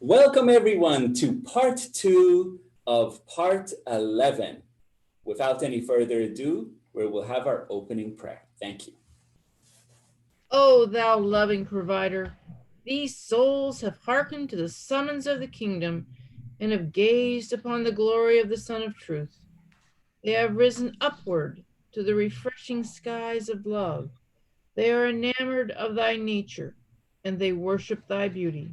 Welcome everyone to part 2 of part 11. Without any further ado, we will have our opening prayer. Thank you. O thou loving provider, these souls have hearkened to the summons of the kingdom and have gazed upon the glory of the Sun of Truth. They have risen upward to the refreshing skies of love. They are enamored of thy nature, and they worship thy beauty.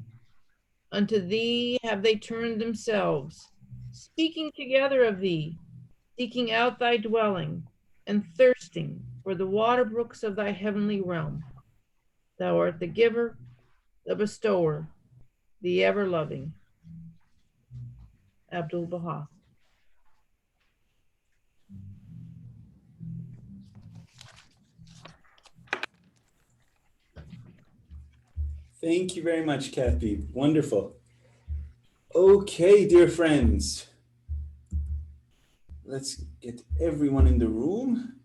Unto thee have they turned themselves, speaking together of thee, seeking out thy dwelling, and thirsting for the water brooks of thy heavenly realm. Thou art the giver, the bestower, the ever-loving. Abdul-Baha. Thank you very much, Kathy. Wonderful. Okay, dear friends. Let's get everyone in the room.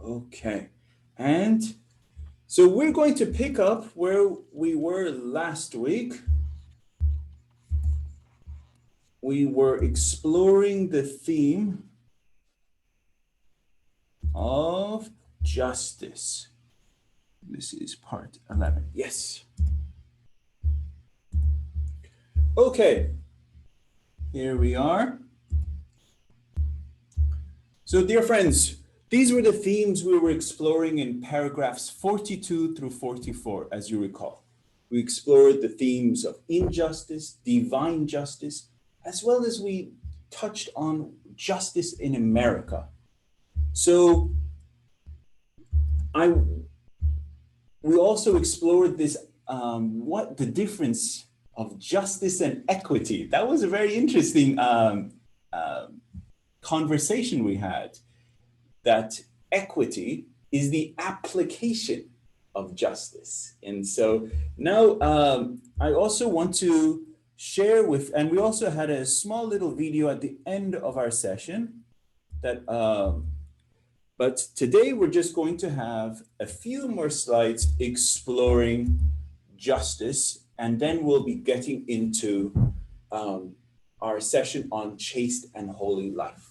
Okay. And so we're going to pick up where we were last week. We were exploring the theme of justice. This is part 11. Yes. Okay. Here we are. So, dear friends, these were the themes we were exploring in paragraphs 42 through 44, as you recall. We explored the themes of injustice, divine justice, as well as we touched on justice in America. So, we also explored this, what the difference of justice and equity. That was a very interesting conversation we had, that equity is the application of justice. And so now I also want to share with, and we also had a small little video at the end of our session that, but today we're just going to have a few more slides exploring justice, and then we'll be getting into our session on chaste and holy life.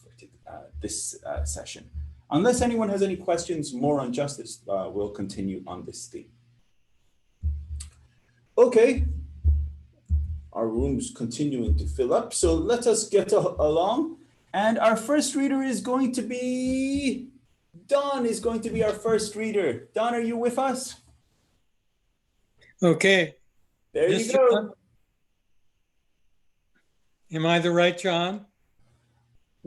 This session. Unless anyone has any questions more on justice, we'll continue on this theme. Okay, our room's continuing to fill up, so let us get along. And our first reader is going to be, Don is going to be our first reader. Don, are you with us? Okay. There you go. John? Am I the right John?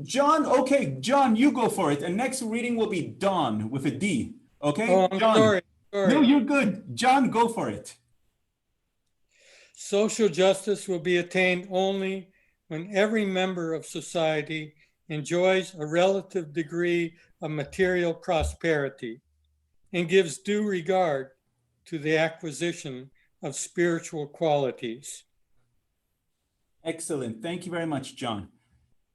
John, okay, John, you go for it. And next reading will be Don with a D. Okay, Oh, I'm John. sorry. No, you're good. John, go for it. Social justice will be attained only when every member of society enjoys a relative degree of material prosperity and gives due regard to the acquisition of spiritual qualities. Excellent. Thank you very much, John.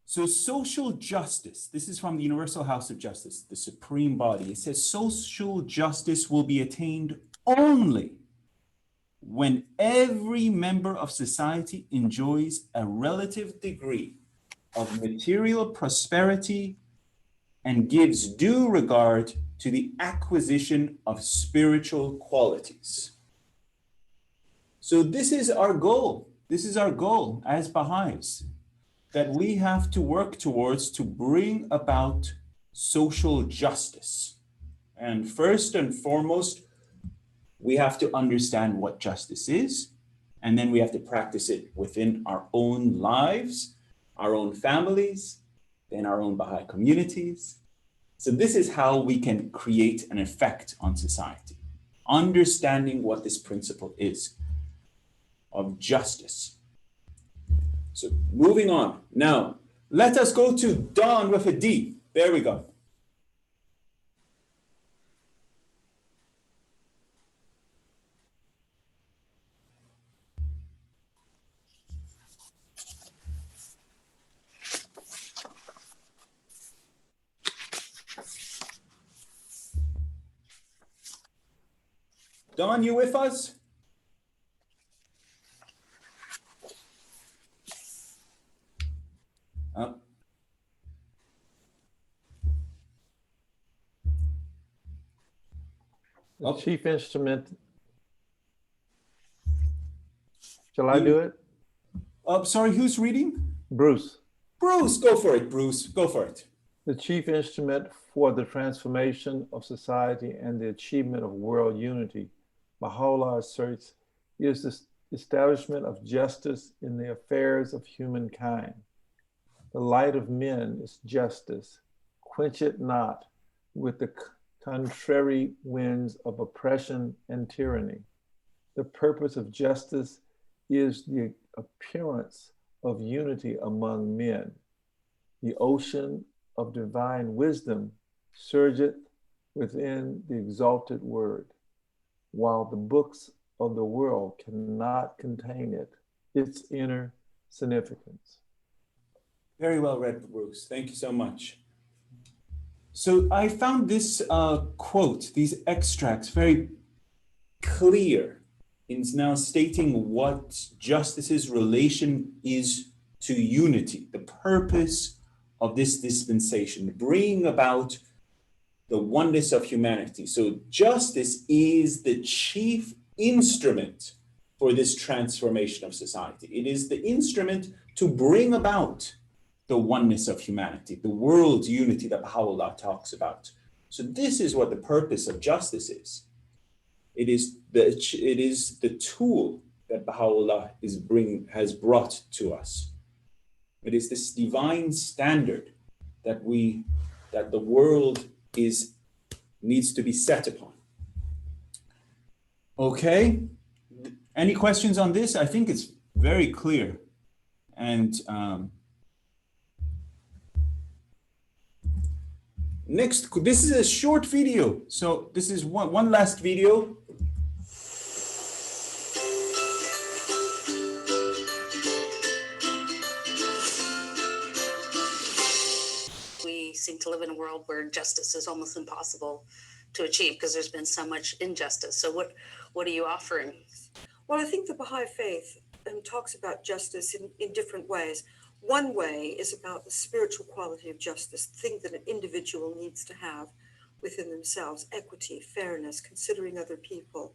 So social justice, this is from the Universal House of Justice, the supreme body. It says social justice will be attained only when every member of society enjoys a relative degree of material prosperity and gives due regard to the acquisition of spiritual qualities. So this is our goal. This is our goal as Baha'is, that we have to work towards to bring about social justice. And first and foremost, we have to understand what justice is, and then we have to practice it within our own lives, our own families, in our own Baha'i communities. So this is how we can create an effect on society, understanding what this principle is of justice. So moving on. Now, let us go to Don with a D. There we go. Don, you with us? The Oh. chief instrument. Shall I do it? Sorry, who's reading? Bruce. Bruce, go for it, Bruce. Go for it. The chief instrument for the transformation of society and the achievement of world unity, Baha'u'llah asserts, is the establishment of justice in the affairs of humankind. The light of men is justice. Quench it not with the contrary winds of oppression and tyranny. The purpose of justice is the appearance of unity among men. The ocean of divine wisdom surgeth within the exalted word, while the books of the world cannot contain it, its inner significance. Very well read, Bruce. Thank you so much. So I found this quote, these extracts, very clear in now stating what justice's relation is to unity, the purpose of this dispensation, bringing about the oneness of humanity. So justice is the chief instrument for this transformation of society. It is the instrument to bring about the oneness of humanity, the world's unity that Baha'u'llah talks about. So this is what the purpose of justice is. It is the tool that Baha'u'llah has brought to us. It is this divine standard that the world needs to be set upon. Okay, any questions on this? I think it's very clear. And next, this is a short video. So this is one last video. We seem to live in a world where justice is almost impossible to achieve because there's been so much injustice. So what are you offering? Well, I think the Baha'i faith talks about justice in different ways. One way is about the spiritual quality of justice, the thing that an individual needs to have within themselves: equity, fairness, considering other people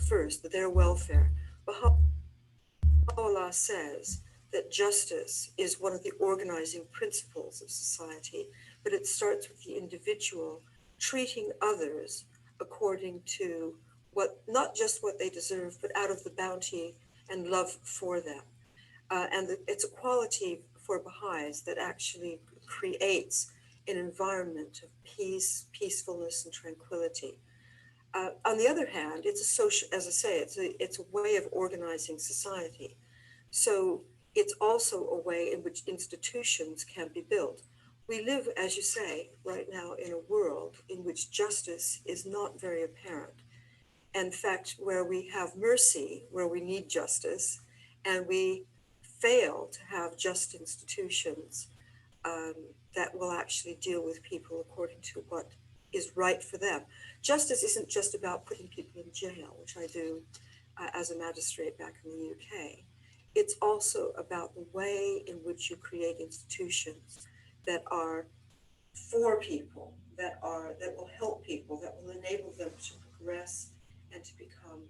first, their welfare. Baha'u'llah says that justice is one of the organizing principles of society, but it starts with the individual treating others according to not just what they deserve, but out of the bounty and love for them. It's a quality for Baha'is that actually creates an environment of peace, peacefulness, and tranquility. On the other hand, it's a social, as I say, it's a way of organizing society. So it's also a way in which institutions can be built. We live, as you say, right now in a world in which justice is not very apparent. In fact, where we have mercy, where we need justice, and we fail to have just institutions that will actually deal with people according to what is right for them. Justice isn't just about putting people in jail, which I do as a magistrate back in the UK. It's also about the way in which you create institutions that are for people, that will help people, that will enable them to progress and to become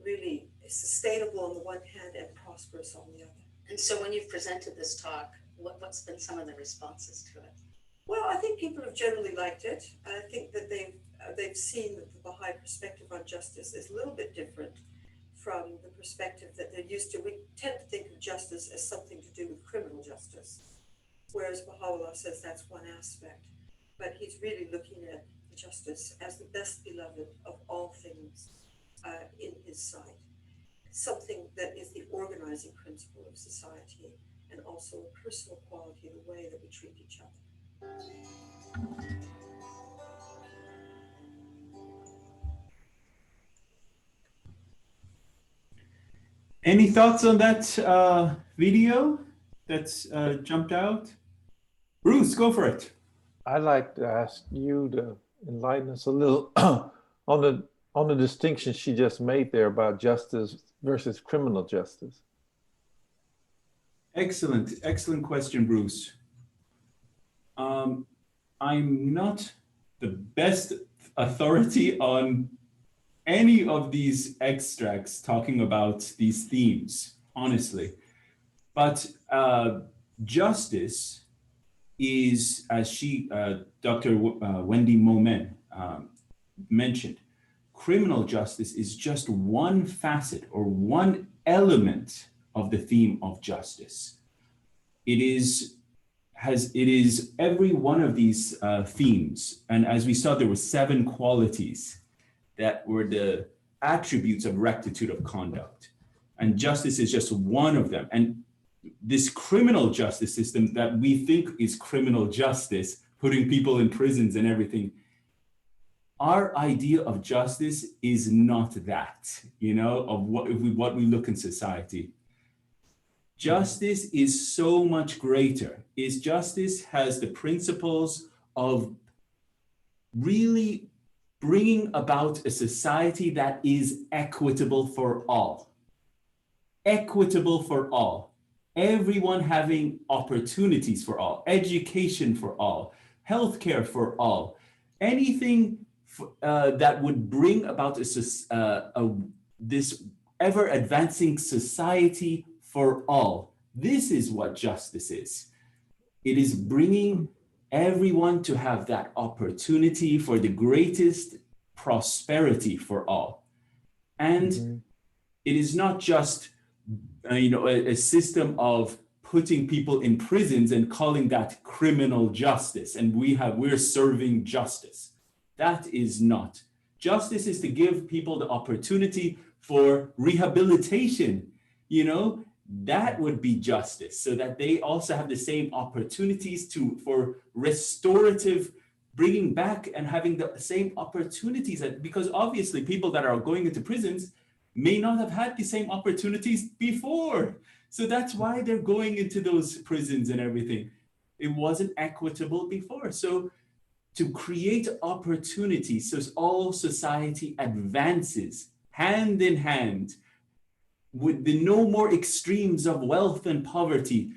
really sustainable on the one hand and prosperous on the other. And so when you've presented this talk, what's been some of the responses to it? Well, I think people have generally liked it. I think that they've seen that the Baha'i perspective on justice is a little bit different from the perspective that they're used to. We tend to think of justice as something to do with criminal justice, whereas Baha'u'llah says that's one aspect. But he's really looking at justice as the best beloved of all things in his sight, something that is the organizing principle of society and also a personal quality, the way that we treat each other. Any thoughts on that video that's jumped out? Bruce, go for it. I'd like to ask you to enlighten us a little on the distinction she just made there about justice versus criminal justice. Excellent question, Bruce. I'm not the best authority on any of these extracts talking about these themes, honestly. But justice is, as Dr. Wendy Momen mentioned, criminal justice is just one facet or one element of the theme of justice. It is every one of these themes. And as we saw, there were 7 qualities that were the attributes of rectitude of conduct. And justice is just one of them. And this criminal justice system that we think is criminal justice, putting people in prisons and everything, our idea of justice is not that, of what we look in society. Justice is so much greater. Justice has the principles of really bringing about a society that is equitable for all. Equitable for all. Everyone having opportunities for all, education for all, healthcare for all, anything that would bring about this ever advancing society for all. This is what justice is. It is bringing everyone to have that opportunity for the greatest prosperity for all. And it is not just a system of putting people in prisons and calling that criminal justice, and we're serving justice. That is not. Justice is to give people the opportunity for rehabilitation. That would be justice, so that they also have the same opportunities for restorative, bringing back and having the same opportunities. Because obviously people that are going into prisons may not have had the same opportunities before. So that's why they're going into those prisons and everything. It wasn't equitable before. So to create opportunities so all society advances hand in hand with the no more extremes of wealth and poverty.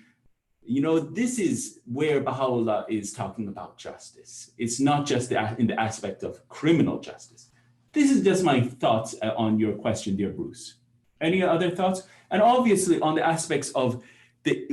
This is where Baha'u'llah is talking about justice. It's not just in the aspect of criminal justice. This is just my thoughts on your question, dear Bruce. Any other thoughts? And obviously on the aspects of the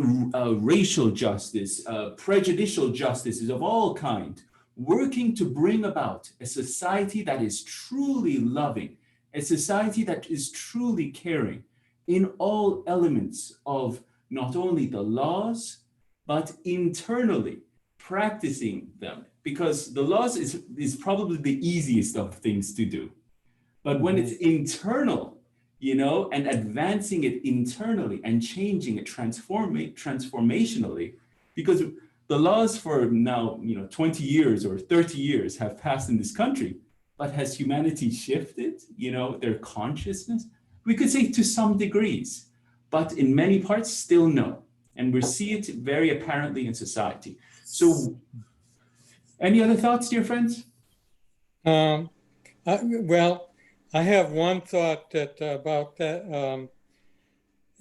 racial justice, prejudicial justices of all kind, working to bring about a society that is truly loving, a society that is truly caring in all elements of not only the laws, but internally practicing them. Because the laws is probably the easiest of things to do. But when it's internal, and advancing it internally and changing it transformationally, because the laws for now, 20 years or 30 years have passed in this country, but has humanity shifted, their consciousness? We could say to some degrees, but in many parts still no. And we see it very apparently in society. So any other thoughts, dear friends? I have one thought about that.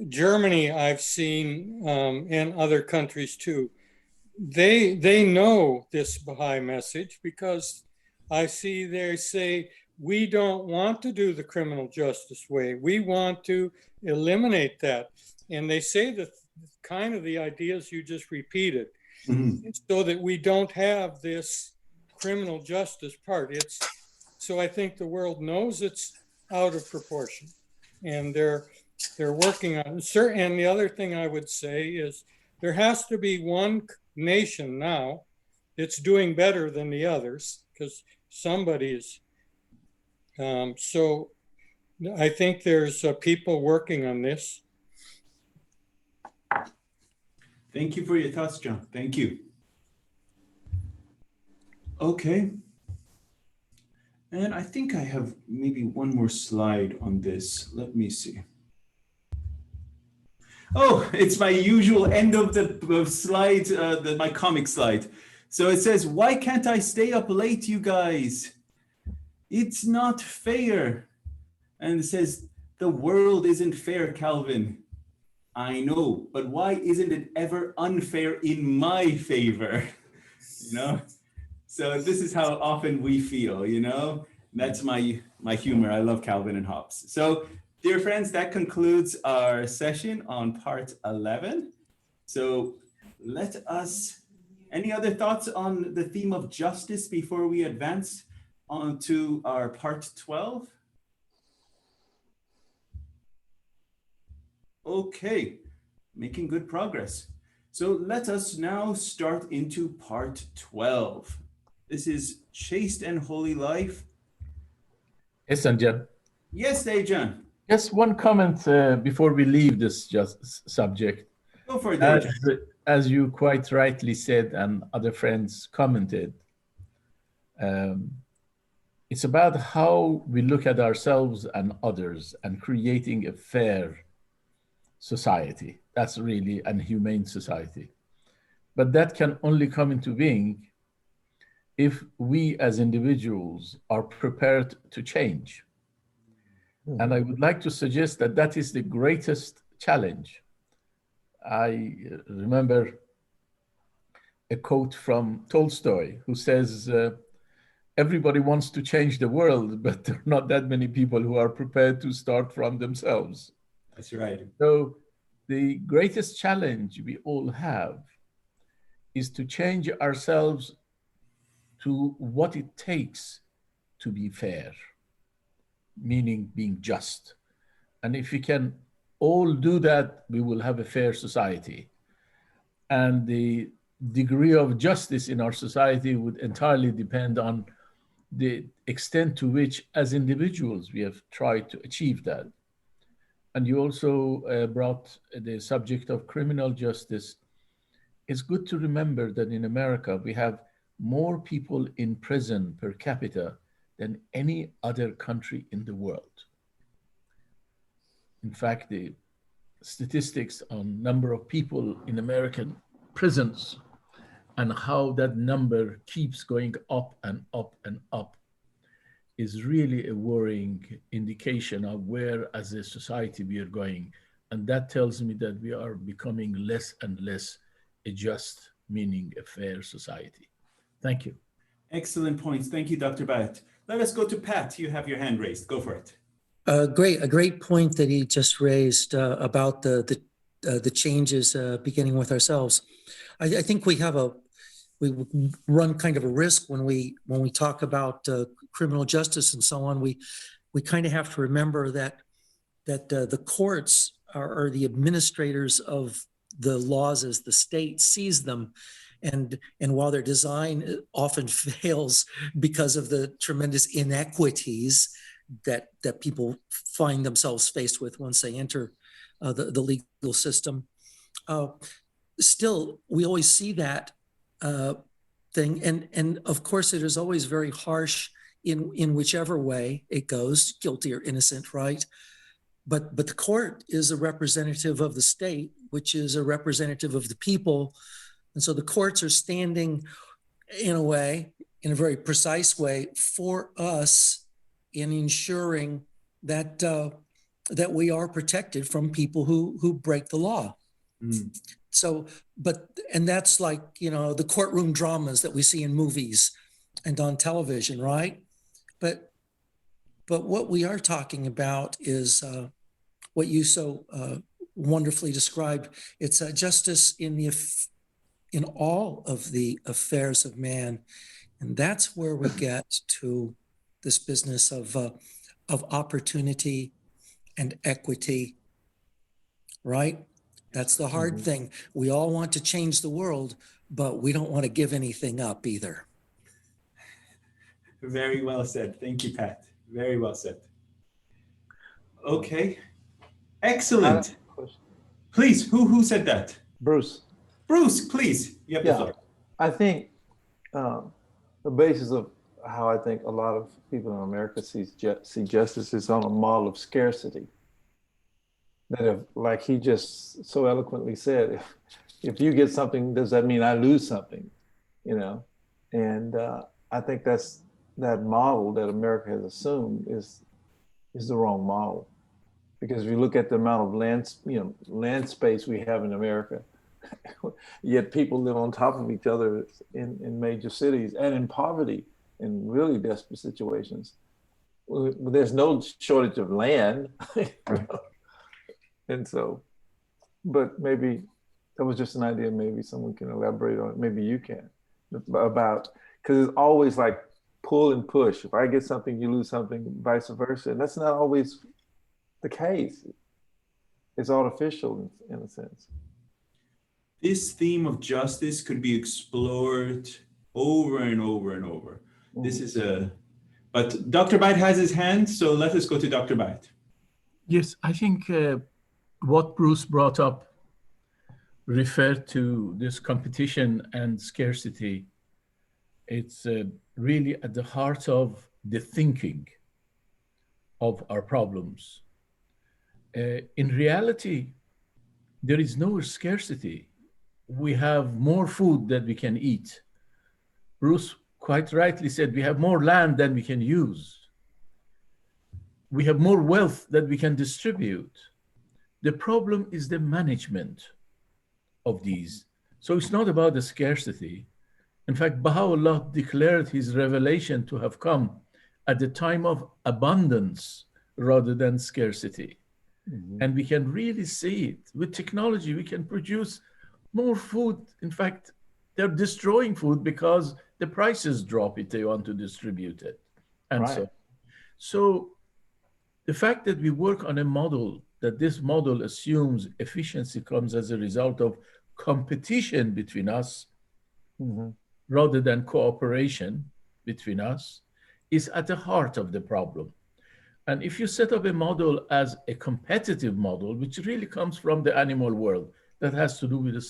Germany, I've seen, and other countries too. They know this Baha'i message, because I see they say, we don't want to do the criminal justice way. We want to eliminate that. And they say that kind of the ideas you just repeated, so that we don't have this criminal justice part. So I think the world knows it's out of proportion, and they're working on it. And the other thing I would say is there has to be one nation now that's doing better than the others, because somebody is. So I think there's people working on this. Thank you for your thoughts, John. Thank you. Okay. And I think I have maybe one more slide on this. Let me see. Oh, it's my usual end of the slide, my comic slide. So it says, why can't I stay up late, you guys? It's not fair. And it says, the world isn't fair, Calvin. I know, but why isn't it ever unfair in my favor? So this is how often we feel, you know? That's my humor. I love Calvin and Hobbes. So, dear friends, that concludes our session on part 11. So let us, any other thoughts on the theme of justice before we advance on to our part 12? Okay, making good progress. So let us now start into part 12. This is chaste and holy life. Yes, Sanjan. Yes, Dejan. Just one comment before we leave this just subject. Go for it, Dejan. As you quite rightly said, and other friends commented, it's about how we look at ourselves and others and creating a fair society. That's really an humane society. But that can only come into being if we as individuals are prepared to change. And I would like to suggest that that is the greatest challenge. I remember a quote from Tolstoy who says, everybody wants to change the world, but there are not that many people who are prepared to start from themselves. That's right. So the greatest challenge we all have is to change ourselves to what it takes to be fair, meaning being just. And if we can all do that, we will have a fair society. And the degree of justice in our society would entirely depend on the extent to which, as individuals, we have tried to achieve that. And you also brought the subject of criminal justice. It's good to remember that in America, we have more people in prison per capita than any other country in the world. In fact, the statistics on number of people in American prisons and how that number keeps going up and up and up is really a worrying indication of where as a society we are going. And that tells me that we are becoming less and less a just, meaning a fair society. Thank you. Excellent points. Thank you, Dr. Bhatt. Let us go to Pat. You have your hand raised. Go for it. A great point that he just raised about the changes beginning with ourselves. I think we run kind of a risk when we talk about criminal justice and so on. We kind of have to remember that the courts are the administrators of the laws as the state sees them. And while their design often fails because of the tremendous inequities that people find themselves faced with once they enter the legal system, still we always see that thing. And of course it is always very harsh in whichever way it goes, guilty or innocent, right? But the court is a representative of the state, which is a representative of the people. And so the courts are standing in a way, in a very precise way, for us in ensuring that that we are protected from people who break the law. So, and that's like, you know, the courtroom dramas that we see in movies and on television, right? But what we are talking about is what you so wonderfully described. It's justice in all of the affairs of man. And that's where we get to this business of opportunity and equity, right? That's the hard thing. We all want to change the world, but we don't want to give anything up either. Very well said. Thank you, Pat. Very well said. Okay. Excellent. Please, who said that? Bruce. Bruce, please. You have the floor. I think the basis of how I think a lot of people in America see justice is on a model of scarcity. That if, like he just so eloquently said, if you get something, does that mean I lose something? You know, and I think that model that America has assumed is the wrong model, because if you look at the amount of land space we have in America Yet people live on top of each other in major cities and in poverty in really desperate situations. There's no shortage of land. And so, but maybe that was just an idea. Maybe someone can elaborate on it. Maybe you can, about, because it's always like pull and push. If I get something, you lose something, vice versa. And that's not always the case. It's artificial in a sense. This theme of justice could be explored over and over and over. This is but Dr. Byte has his hand, so let us go to Dr. Byte. Yes, I think what Bruce brought up referred to this competition and scarcity. It's really at the heart of the thinking of our problems. In reality, there is no scarcity. We have more food that we can eat. Bruce quite rightly said we have more land than we can use. We have more wealth that we can distribute. The problem is the management of these. So it's not about the scarcity. In fact, Baha'u'llah declared his revelation to have come at the time of abundance rather than scarcity. And we can really see it. With technology, we can produce more food. In fact, they're destroying food because the prices drop if they want to distribute it. And so the fact that we work on a model, that this model assumes efficiency comes as a result of competition between us rather than cooperation between us, is at the heart of the problem. And if you set up a model as a competitive model, which really comes from the animal world, that has to do with the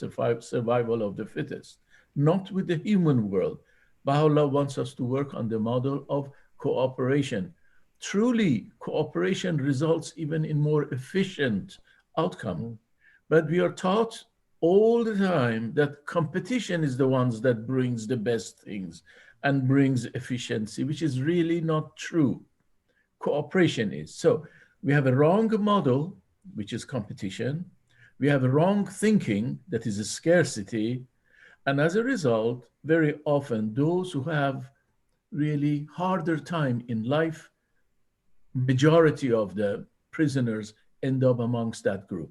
survival of the fittest, not with the human world. Baha'u'llah wants us to work on the model of cooperation. Truly, cooperation results even in more efficient outcome. But we are taught all the time that competition is the ones that brings the best things and brings efficiency, which is really not true. Cooperation is. So we have a wrong model, which is competition. We have a wrong thinking, that is a scarcity. And as a result, very often those who have really harder time in life, majority of the prisoners end up amongst that group.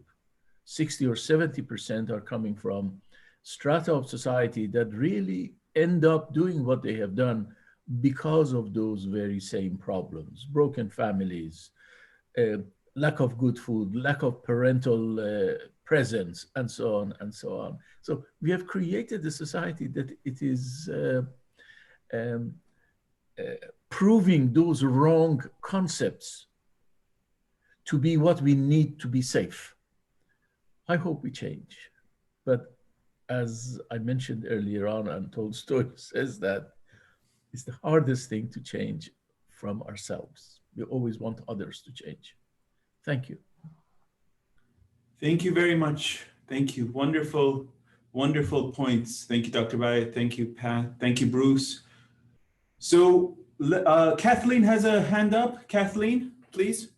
60 or 70% are coming from strata of society that really end up doing what they have done because of those very same problems: broken families, lack of good food, lack of parental presence, and so on and so on. So we have created a society that it is proving those wrong concepts to be what we need to be safe. I hope we change. But as I mentioned earlier on, and Tolstoy says that it's the hardest thing to change from ourselves. We always want others to change. Thank you. Thank you very much. Thank you. Wonderful, wonderful points. Thank you, Dr. Byte. Thank you, Pat. Thank you, Bruce. So Kathleen has a hand up. Kathleen, please.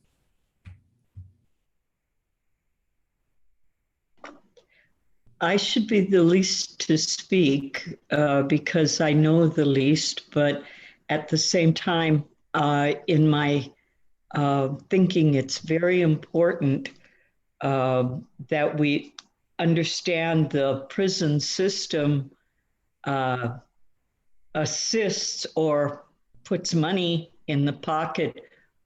I should be the least to speak because I know the least, but at the same time, in my thinking, it's very important that we understand the prison system assists or puts money in the pocket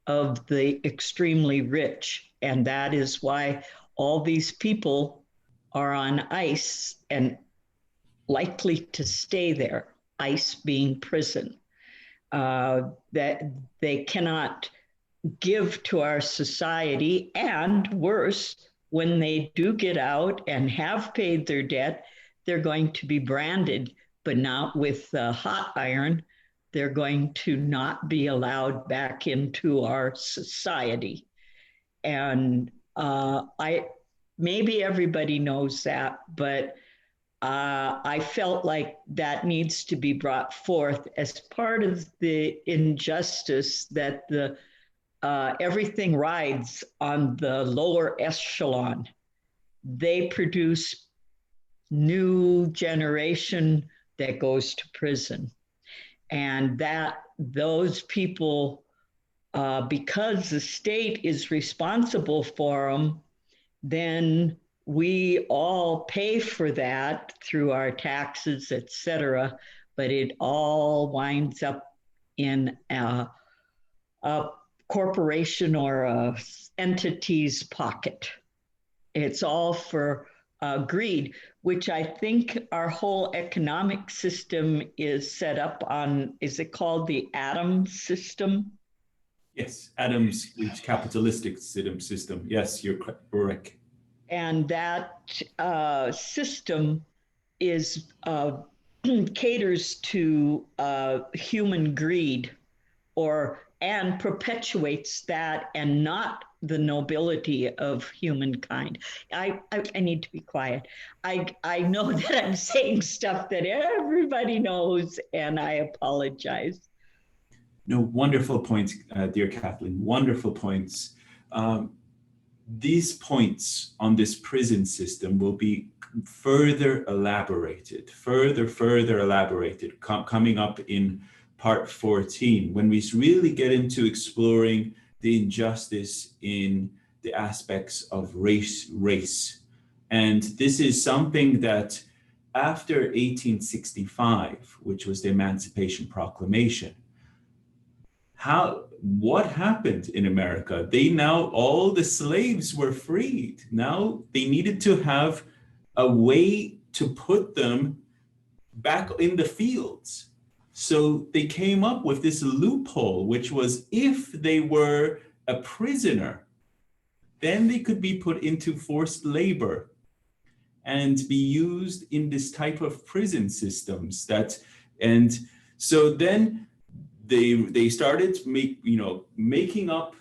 of the extremely rich. And that is why all these people are on ice and likely to stay there, ice being prison, that they cannot give to our society. And worse, when they do get out and have paid their debt, they're going to be branded, but not with the hot iron. They're going to not be allowed back into our society. And maybe everybody knows that, but I felt like that needs to be brought forth as part of the injustice that everything rides on the lower echelon. They produce new generation that goes to prison. And that those people, because the state is responsible for them, then we all pay for that through our taxes, etc. But it all winds up in a corporation or a entity's pocket. It's all for greed, which I think our whole economic system is set up on. Is it called the Adam system? Yes, Adam's capitalistic system. Yes, you're correct. And that system is caters to human greed, and perpetuates that, and not the nobility of humankind. I need to be quiet. I know that I'm saying stuff that everybody knows, and I apologize. No, wonderful points, dear Kathleen, wonderful points. These points on this prison system will be further elaborated, coming up in part 14, when we really get into exploring the injustice in the aspects of race. And this is something that after 1865, which was the Emancipation Proclamation, what happened in America? All the slaves were freed. Now they needed to have a way to put them back in the fields. So they came up with this loophole, which was if they were a prisoner, then they could be put into forced labor and be used in this type of prison systems. And so then they started making up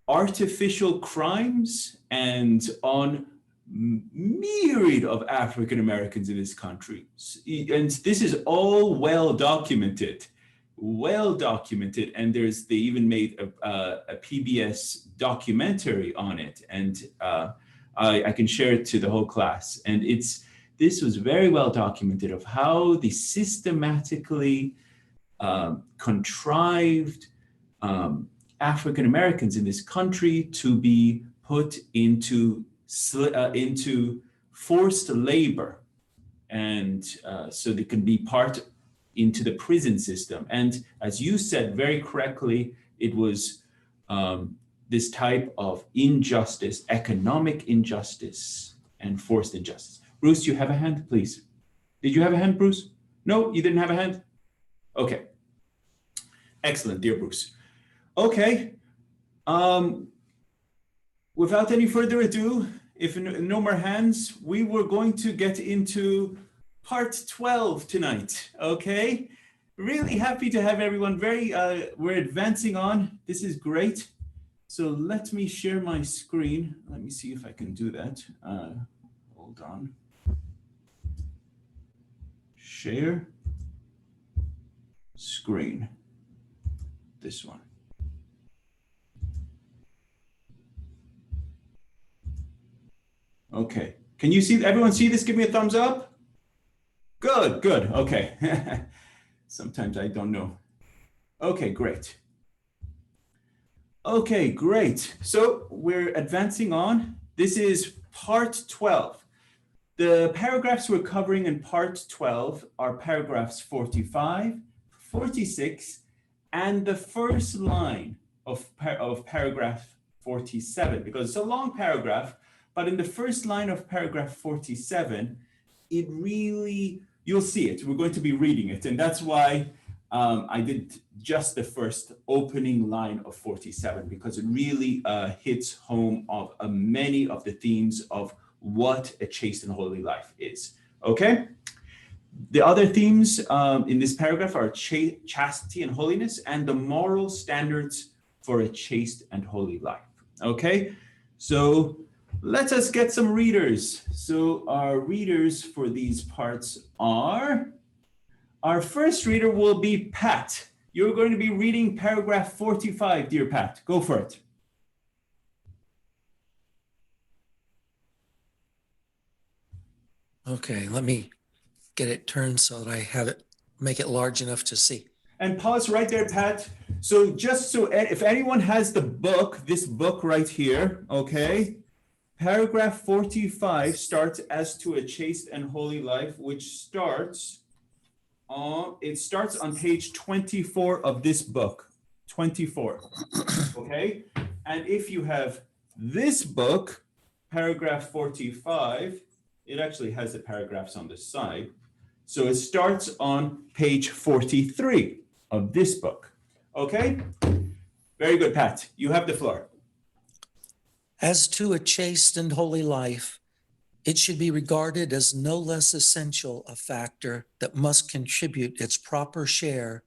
artificial crimes and on myriad of African Americans in this country. And this is all well documented. And they even made a PBS documentary on it. And I can share it to the whole class. And this was very well documented of how they systematically contrived African Americans in this country to be put into forced labor, and so they can be part into the prison system. And as you said very correctly, it was this type of injustice, economic injustice, and forced injustice. Bruce, you have a hand, please. Did you have a hand, Bruce? No, you didn't have a hand? Okay. Excellent, dear Bruce. Okay. Without any further ado, if no more hands, we were going to get into part 12 tonight, okay? Really happy to have everyone. We're advancing on. This is great. So let me share my screen. Let me see if I can do that. Hold on. Share screen. This one. Okay. Can you see, everyone see this? Give me a thumbs up. Good. Okay. Sometimes I don't know. Okay, great. Okay, great. So we're advancing on. This is part 12. The paragraphs we're covering in part 12 are paragraphs 45, 46, and the first line of paragraph 47, because it's a long paragraph, but in the first line of paragraph 47, it really, you'll see it. We're going to be reading it. And that's why I did just the first opening line of 47, because it really hits home of many of the themes of what a chaste and holy life is. Okay? The other themes in this paragraph are chastity and holiness and the moral standards for a chaste and holy life. Okay? So let us get some readers. So our readers for these parts are, our first reader will be Pat. You're going to be reading paragraph 45, dear Pat. Go for it. Okay, let me get it turned so that I have it, make it large enough to see. And pause right there, Pat. So just so if anyone has the book, this book right here, okay, paragraph 45 starts as to a chaste and holy life, which starts on, it starts on page 24 of this book, 24, okay? And if you have this book, paragraph 45, it actually has the paragraphs on the side. So it starts on page 43 of this book. Okay? Very good, Pat. You have the floor. As to a chaste and holy life, it should be regarded as no less essential a factor that must contribute its proper share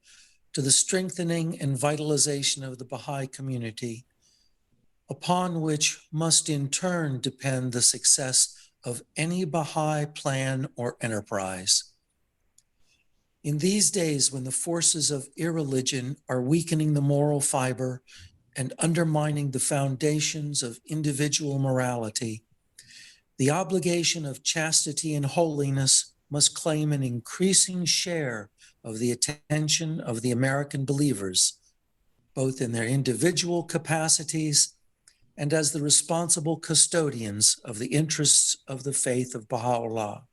to the strengthening and vitalization of the Baha'i community, upon which must in turn depend the success of any Baha'i plan or enterprise. In these days, when the forces of irreligion are weakening the moral fiber and undermining the foundations of individual morality, the obligation of chastity and holiness must claim an increasing share of the attention of the American believers, both in their individual capacities and as the responsible custodians of the interests of the faith of Baha'u'llah.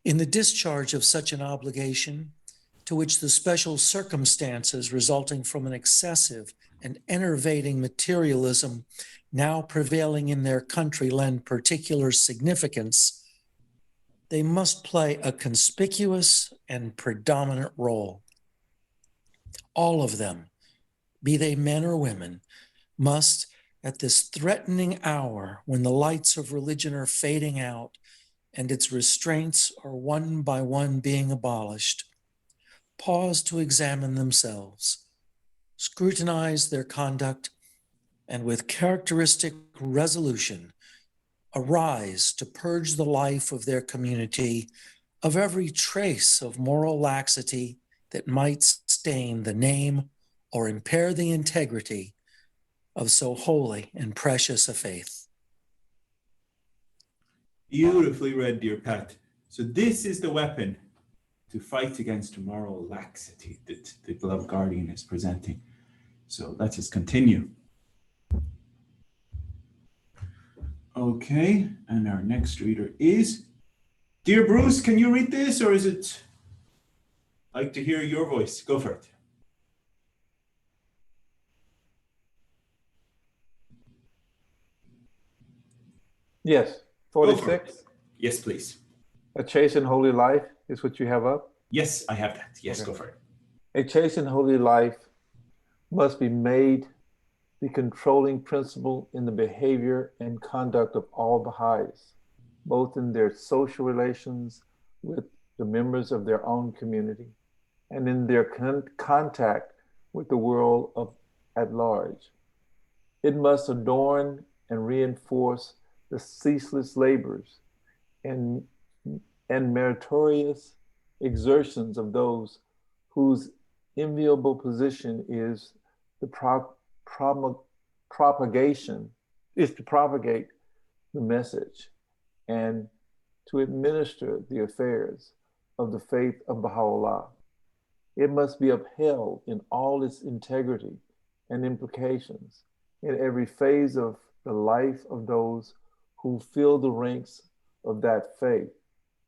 In the discharge of such an obligation, to which the special circumstances resulting from an excessive and enervating materialism now prevailing in their country lend particular significance, they must play a conspicuous and predominant role. All of them, be they men or women, must, at this threatening hour when the lights of religion are fading out and its restraints are one by one being abolished, pause to examine themselves, scrutinize their conduct, and with characteristic resolution, arise to purge the life of their community of every trace of moral laxity that might stain the name or impair the integrity of so holy and precious a faith. Beautifully read, dear Pat. So this is the weapon to fight against moral laxity that the beloved guardian is presenting. So let us continue. Okay, and our next reader is, dear Bruce, can you read this, or is it like to hear your voice? Go for it. Yes, Go for it. 46. Yes, please. A chaste and holy life is what you have up. Yes, I have that. Yes, Okay. Go for it. A chaste and holy life must be made the controlling principle in the behavior and conduct of all Baha'is, both in their social relations with the members of their own community and in their contact with the world at large. It must adorn and reinforce the ceaseless labors and meritorious exertions of those whose enviable position is to propagate the message and to administer the affairs of the faith of Baha'u'llah. It must be upheld in all its integrity and implications in every phase of the life of those who fill the ranks of that faith,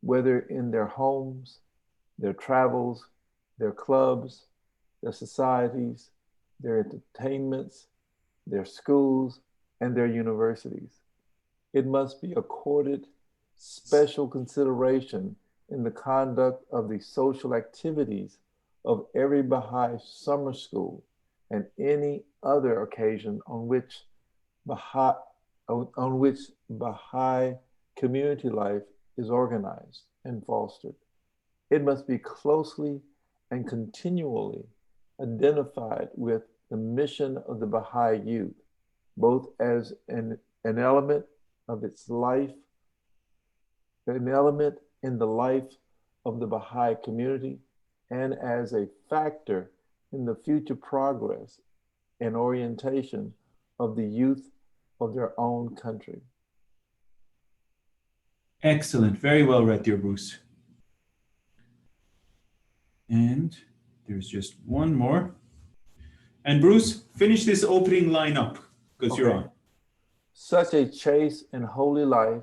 whether in their homes, their travels, their clubs, their societies, their entertainments, their schools, and their universities. It must be accorded special consideration in the conduct of the social activities of every Baha'i summer school and any other occasion on which Baha'i community life is organized and fostered. It must be closely and continually identified with the mission of the Baha'i youth, both as an element of its life, an element in the life of the Baha'i community, and as a factor in the future progress and orientation of the youth of their own country. Excellent. Very well read, dear Bruce. And there's just one more. And Bruce, finish this opening line up because you're on. Such a chaste and holy life,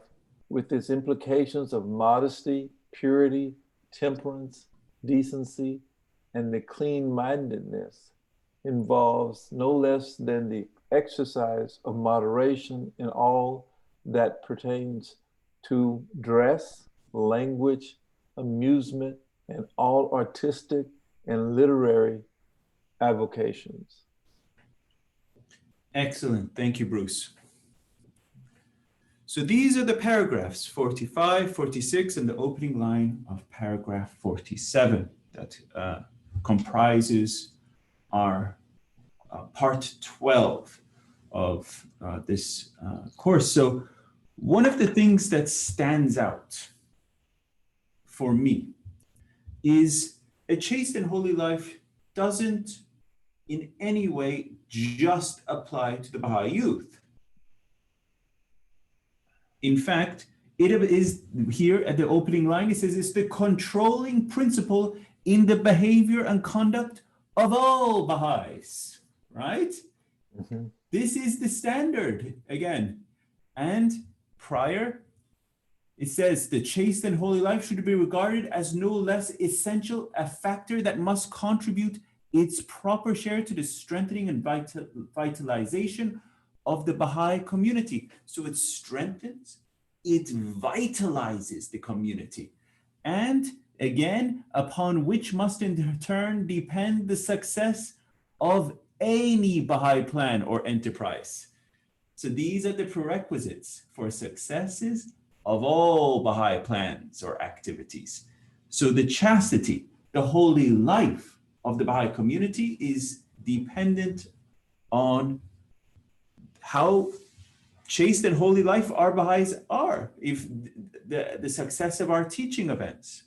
with its implications of modesty, purity, temperance, decency, and the clean-mindedness, involves no less than the exercise of moderation in all that pertains to dress, language, amusement, and all artistic and literary avocations. Excellent. Thank you, Bruce. So these are the paragraphs 45, 46, and the opening line of paragraph 47 that comprises our part 12 of this course. So one of the things that stands out for me is a chaste and holy life doesn't in any way just apply to the Baha'i youth. In fact, it is here at the opening line, it says it's the controlling principle in the behavior and conduct of all Baha'is, right? Mm-hmm. This is the standard again. And prior, it says the chaste and holy life should be regarded as no less essential a factor that must contribute its proper share to the strengthening and vitalization of the Baha'i community. So it strengthens, it vitalizes the community. And again, upon which must in turn depend the success of any Baha'i plan or enterprise. So these are the prerequisites for successes of all Baha'i plans or activities. So the chastity, the holy life of the Baha'i community is dependent on how chaste and holy life our Baha'is are, if the success of our teaching events.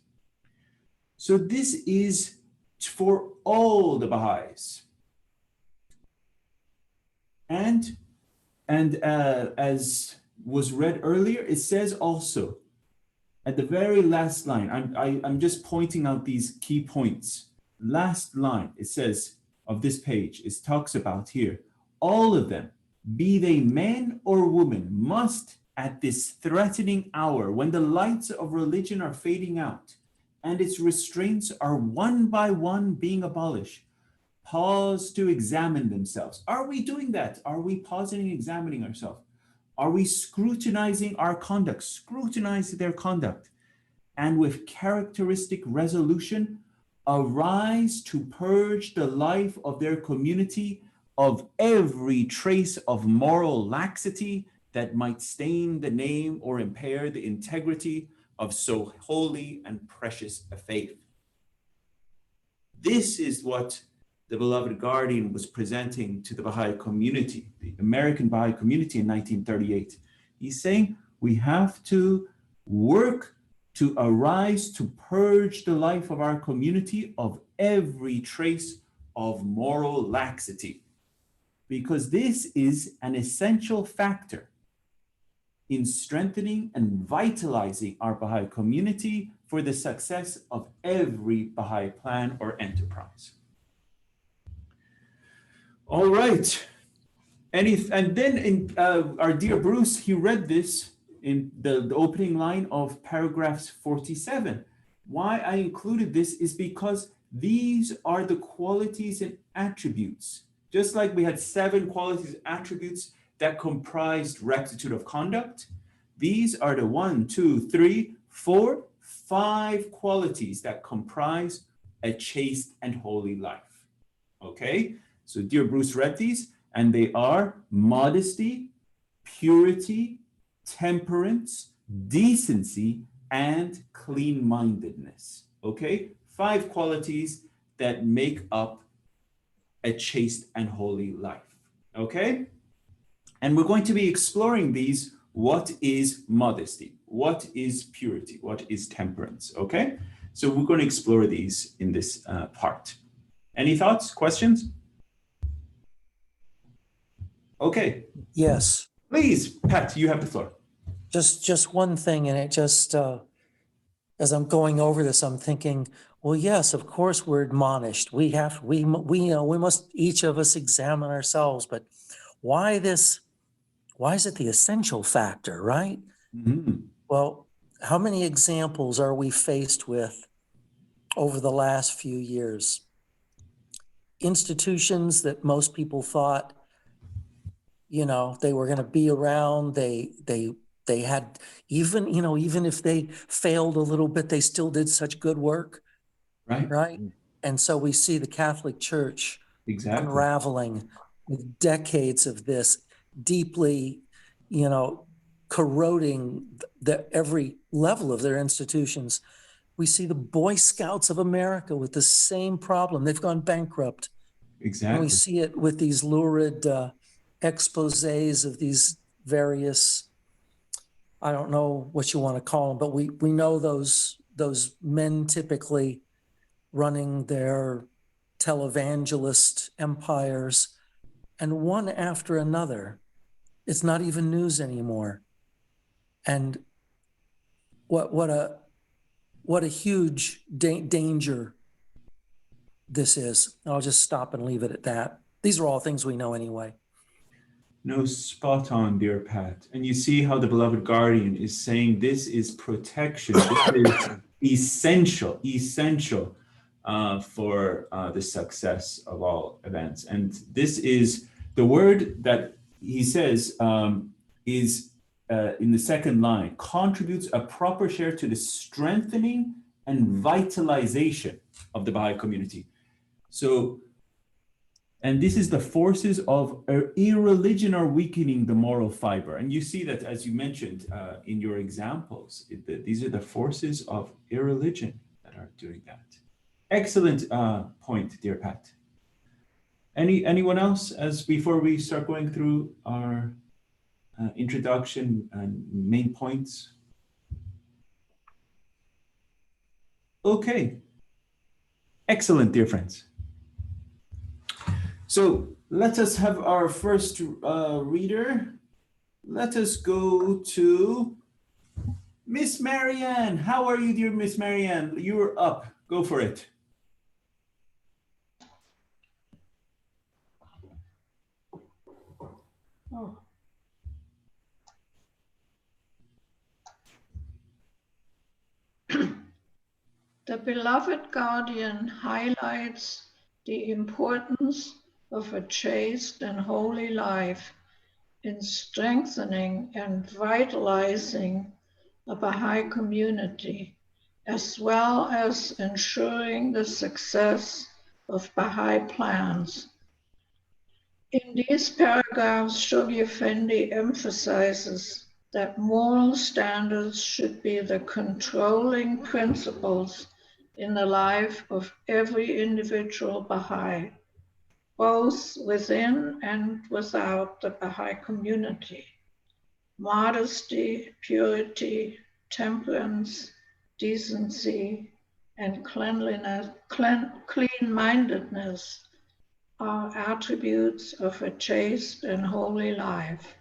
So this is for all the Baha'is. And as was read earlier, it says also at the very last line, I'm just pointing out these key points. Last line, it says of this page, it talks about here, all of them, be they men or women, must at this threatening hour, when the lights of religion are fading out and its restraints are one by one being abolished, pause to examine themselves. Are we doing that? Are we pausing and examining ourselves? Are we scrutinizing our conduct, scrutinize their conduct, and with characteristic resolution, arise to purge the life of their community of every trace of moral laxity that might stain the name or impair the integrity of so holy and precious a faith. This is what the beloved guardian was presenting to the Baha'i community, the American Baha'i community in 1938. He's saying we have to work to arise to purge the life of our community of every trace of moral laxity, because this is an essential factor in strengthening and vitalizing our Baha'i community for the success of every Baha'i plan or enterprise. All right. And then our dear Bruce, he read this in the opening line of paragraphs 47. Why I included this is because these are the qualities and attributes. Just like we had 7 qualities and attributes that comprised rectitude of conduct, these are the 5 qualities that comprise a chaste and holy life. Okay, so dear Bruce read these, and they are modesty, purity, temperance, decency, and clean-mindedness. Okay, 5 qualities that make up a chaste and holy life. Okay, and we're going to be exploring these. What is modesty? What is purity? What is temperance? Okay, so we're going to explore these in this part. Any thoughts, questions? Okay. Yes. Please, Pat, you have the floor. Just one thing, and it just, as I'm going over this, I'm thinking, well, yes, of course we're admonished. We must each of us examine ourselves, but why is it the essential factor, right? Mhm. Well, how many examples are we faced with over the last few years? Institutions that most people thought, they were going to be around. They had, even if they failed a little bit, they still did such good work, Right? right? And so we see the Catholic Church Exactly. unraveling with decades of this deeply, corroding every level of their institutions. We see the Boy Scouts of America with the same problem. They've gone bankrupt. And Exactly. we see it with these lurid exposés of these various, I don't know what you want to call them, but we know those men typically running their televangelist empires, and one after another. It's not even news anymore. And what a huge danger this is. I'll just stop and leave it at that. These are all things we know anyway. No, spot on, dear Pat. And you see how the beloved guardian is saying this is protection. This is essential for the success of all events. And this is the word that he says is in the second line, contributes a proper share to the strengthening and vitalization of the Baha'i community. So, and this is the forces of irreligion are weakening the moral fiber. And you see that, as you mentioned in your examples, these are the forces of irreligion that are doing that. Excellent point, dear Pat. Anyone else, as before we start going through our introduction and main points? Okay. Excellent, dear friends. So let us have our first reader. Let us go to Miss Marianne. How are you, dear Miss Marianne? You're up. Go for it. Oh. The beloved guardian highlights the importance of a chaste and holy life in strengthening and vitalizing the Baha'i community, as well as ensuring the success of Baha'i plans. In these paragraphs, Shoghi Effendi emphasizes that moral standards should be the controlling principles in the life of every individual Baha'i, both within and without the Baha'i community. Modesty, purity, temperance, decency, and cleanliness, clean-mindedness are attributes of a chaste and holy life.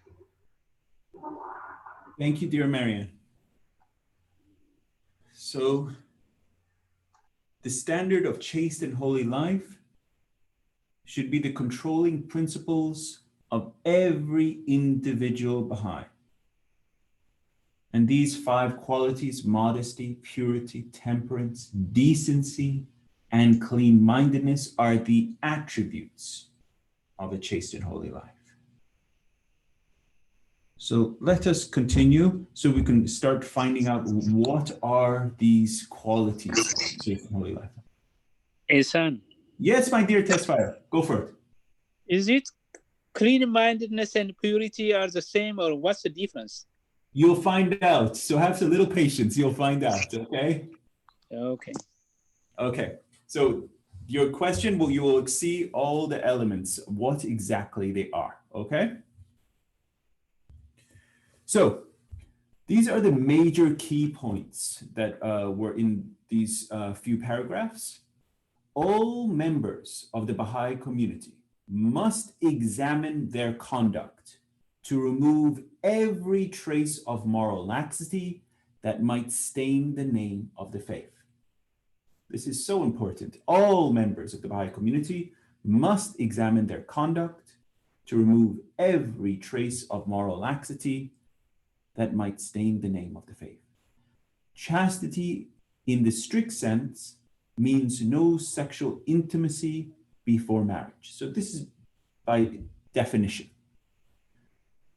Thank you, dear Marianne. So, the standard of chaste and holy life should be the controlling principles of every individual Baha'i. And these 5 qualities, modesty, purity, temperance, decency, and clean-mindedness, are the attributes of a chaste and holy life. So let us continue so we can start finding out what are these qualities of chaste and holy life. Ehsan, Yes, my dear Tesfire, go for it. is it clean-mindedness and purity are the same, or what's the difference? You'll find out. So have a little patience. You'll find out, okay? Okay. Okay. So your question, you will see all the elements, what exactly they are, okay? So these are the major key points that were in these few paragraphs. All members of the Baha'i community must examine their conduct to remove every trace of moral laxity that might stain the name of the faith. This is so important. All members of the Baha'i community must examine their conduct to remove every trace of moral laxity that might stain the name of the faith. Chastity, in the strict sense, means no sexual intimacy before marriage. So this is by definition.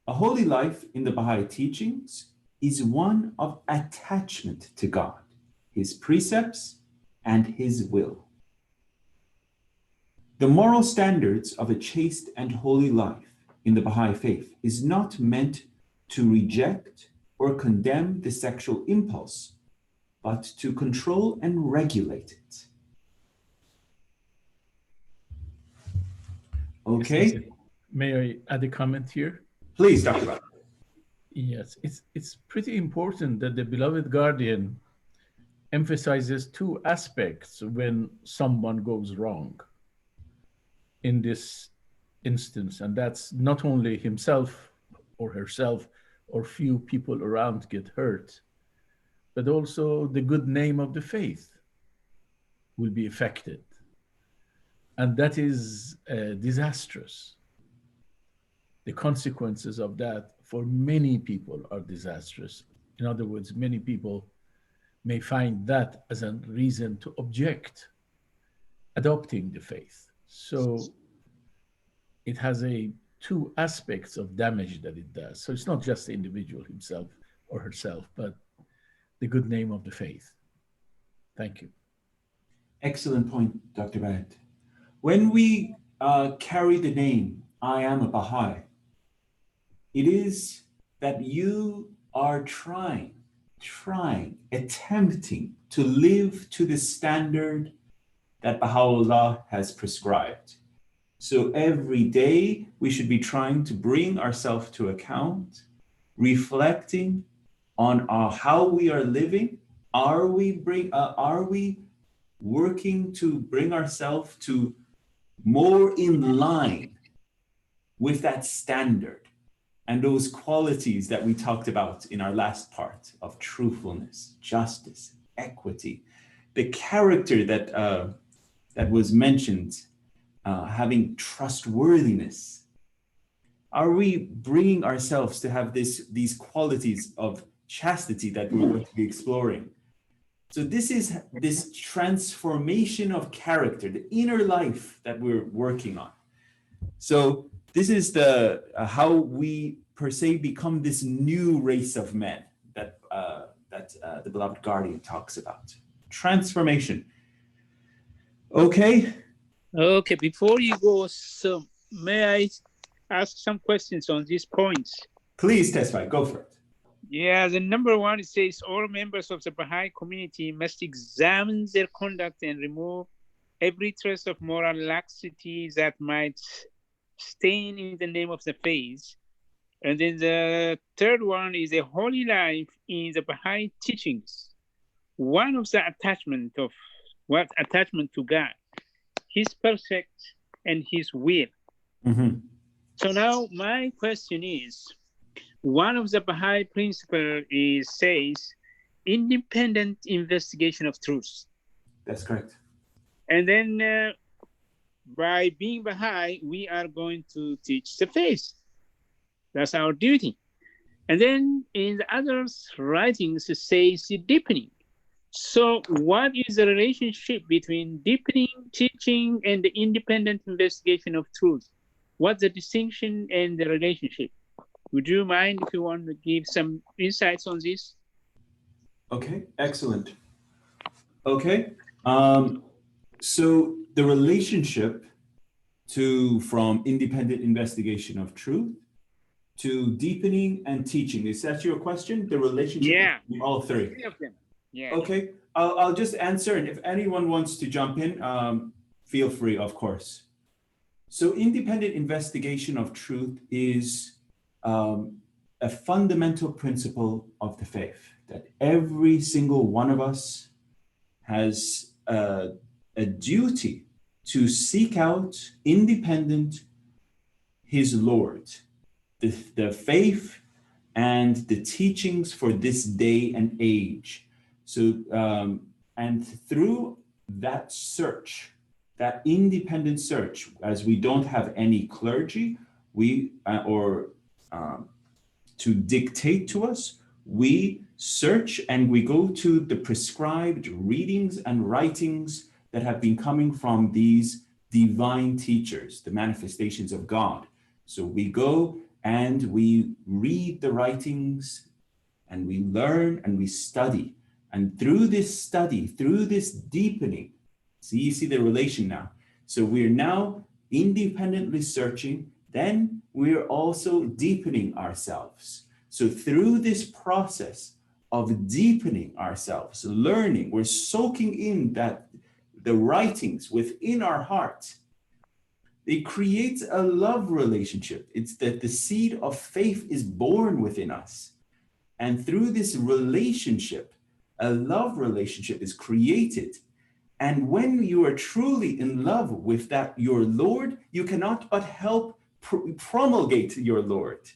A holy life in the Baha'i teachings is one of attachment to God, His precepts, and His will. The moral standards of a chaste and holy life in the Baha'i faith is not meant to reject or condemn the sexual impulse, but to control and regulate it. Okay? May I add a comment here? Please, Dr. Bhatt. Yes, it's pretty important that the beloved guardian emphasizes two aspects when someone goes wrong in this instance, and that's not only himself or herself or few people around get hurt, but also the good name of the faith will be affected. And that is disastrous. The consequences of that for many people are disastrous. In other words, many people may find that as a reason to object adopting the faith. So it has two aspects of damage that it does. So it's not just the individual himself or herself, but the good name of the faith. Thank you. Excellent point, Dr. Bhatt. When we carry the name, I am a Baha'i, it is that you are attempting to live to the standard that Baha'u'llah has prescribed. So every day we should be trying to bring ourselves to account, reflecting on how we are living. Are we working to bring ourselves to more in line with that standard and those qualities that we talked about in our last part of truthfulness, justice, equity, the character that was mentioned, having trustworthiness. Are we bringing ourselves to have these qualities of chastity that we're going to be exploring? So this is this transformation of character, the inner life that we're working on. So this is the how we per se become this new race of men that the beloved guardian talks about. Transformation. Okay. Okay, before you go, so may I ask some questions on these points? Please testify, go for it. Yeah, the number one, it says all members of the Baha'i community must examine their conduct and remove every trace of moral laxity that might stain in the name of the faith. And then the third one is a holy life in the Baha'i teachings. One of the attachment to God, His perfect and His will. Mm-hmm. So now my question is, one of the Baha'i principles says independent investigation of truth. That's correct. And then by being Baha'i, we are going to teach the faith. That's our duty. And then in the other writings, it says deepening. So what is the relationship between deepening, teaching, and the independent investigation of truth? What's the distinction and the relationship? Would you mind if you want to give some insights on this? Okay, excellent. Okay, so the relationship from independent investigation of truth to deepening and teaching, is that your question? The relationship between all three? Three of them. Yeah. Okay, I'll just answer, and if anyone wants to jump in, feel free, of course. So independent investigation of truth is a fundamental principle of the faith, that every single one of us has a duty to seek out independent His Lord, the faith and the teachings for this day and age. So, and through that search, that independent search, as we don't have any clergy, to dictate to us, we search and we go to the prescribed readings and writings that have been coming from these divine teachers, the manifestations of God. So we go and we read the writings and we learn and we study. And through this study, through this deepening, so you see the relation now. So we're now independently searching, then we're also deepening ourselves. So through this process of deepening ourselves, learning, we're soaking in that the writings within our heart. It creates a love relationship. It's that the seed of faith is born within us. And through this relationship, a love relationship is created. And when you are truly in love with that, your Lord, you cannot but help promulgate your Lord.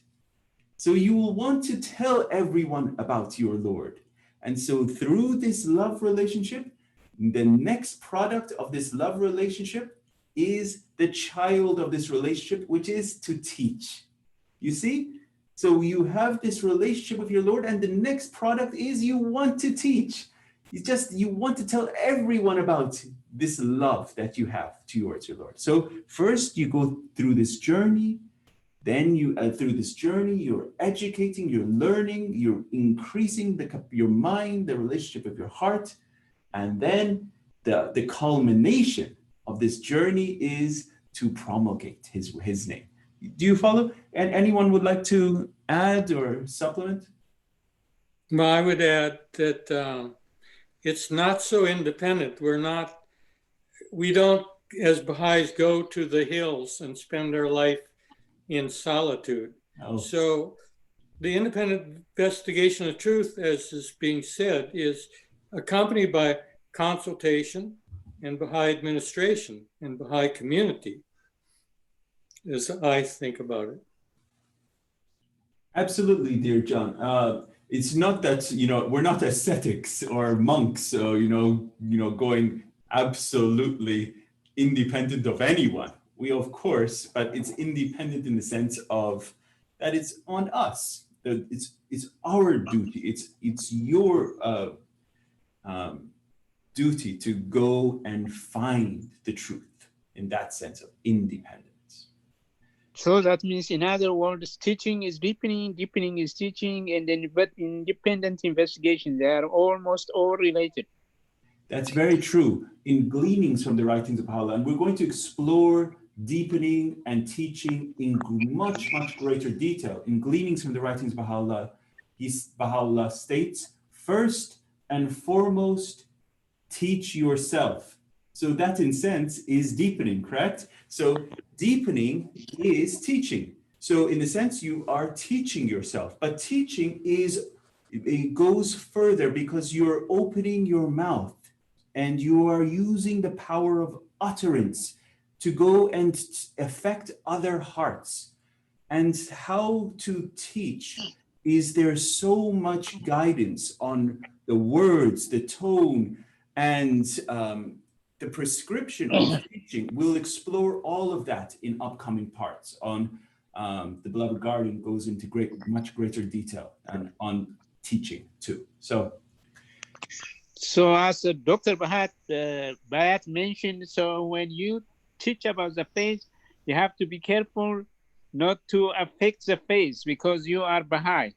So you will want to tell everyone about your Lord. And so through this love relationship, the next product of this love relationship is the child of this relationship, which is to teach. You see? So you have this relationship with your Lord, and the next product is you want to teach. You want to tell everyone about this love that you have towards your Lord. So first you go through this journey, then through this journey, you're educating, you're learning, you're increasing your mind, the relationship of your heart. And then the culmination of this journey is to promulgate his name. Do you follow? And anyone would like to add or supplement? Well, I would add that it's not so independent. We don't, as Baha'is, go to the hills and spend our life in solitude. Oh. So the independent investigation of truth, as is being said, is accompanied by consultation and Baha'i administration and Baha'i community, as I think about it. Absolutely, dear John. It's not that, we're not ascetics or monks, going absolutely independent of anyone. We, of course, but it's independent in the sense of that it's on us. It's our duty. It's your duty to go and find the truth in that sense of independence. So that means, in other words, teaching is deepening, deepening is teaching, and then but independent investigation, they are almost all related. That's very true. In Gleanings from the Writings of Baha'u'llah, and we're going to explore deepening and teaching in much, much greater detail. In Gleanings from the Writings of Baha'u'llah, Baha'u'llah states, first and foremost, teach yourself. So that, in sense, is deepening, correct? So deepening is teaching. So in a sense, you are teaching yourself, but teaching it goes further because you're opening your mouth and you are using the power of utterance to go and affect other hearts. And how to teach is there so much guidance on the words, the tone, and the prescription of teaching. We'll explore all of that in upcoming parts. On the Beloved Guardian goes into much greater detail and on teaching too. So as Dr. Bayat mentioned, so when you teach about the faith, you have to be careful not to affect the faith because you are Baha'i.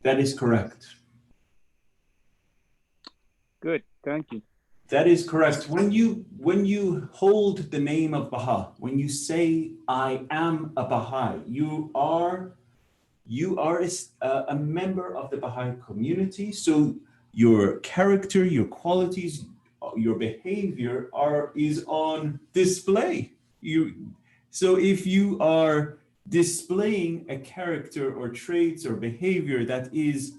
That is correct. Good, thank you. That is correct. When you hold the name of Baha, when you say, I am a Baha'i, you are a member of the Baha'i community. So your character, your qualities, your behavior is on display. So if you are displaying a character or traits or behavior that is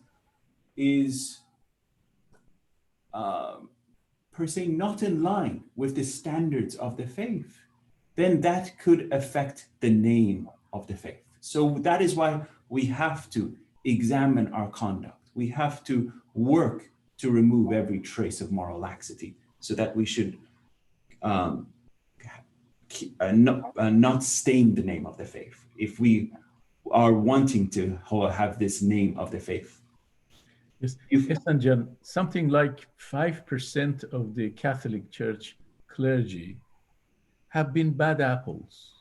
per se not in line with the standards of the faith, then that could affect the name of the faith. So that is why we have to examine our conduct. We have to work to remove every trace of moral laxity so that we should not stain the name of the faith if we are wanting to have this name of the faith. Yes, yes, and John, something like 5% of the Catholic Church clergy have been bad apples,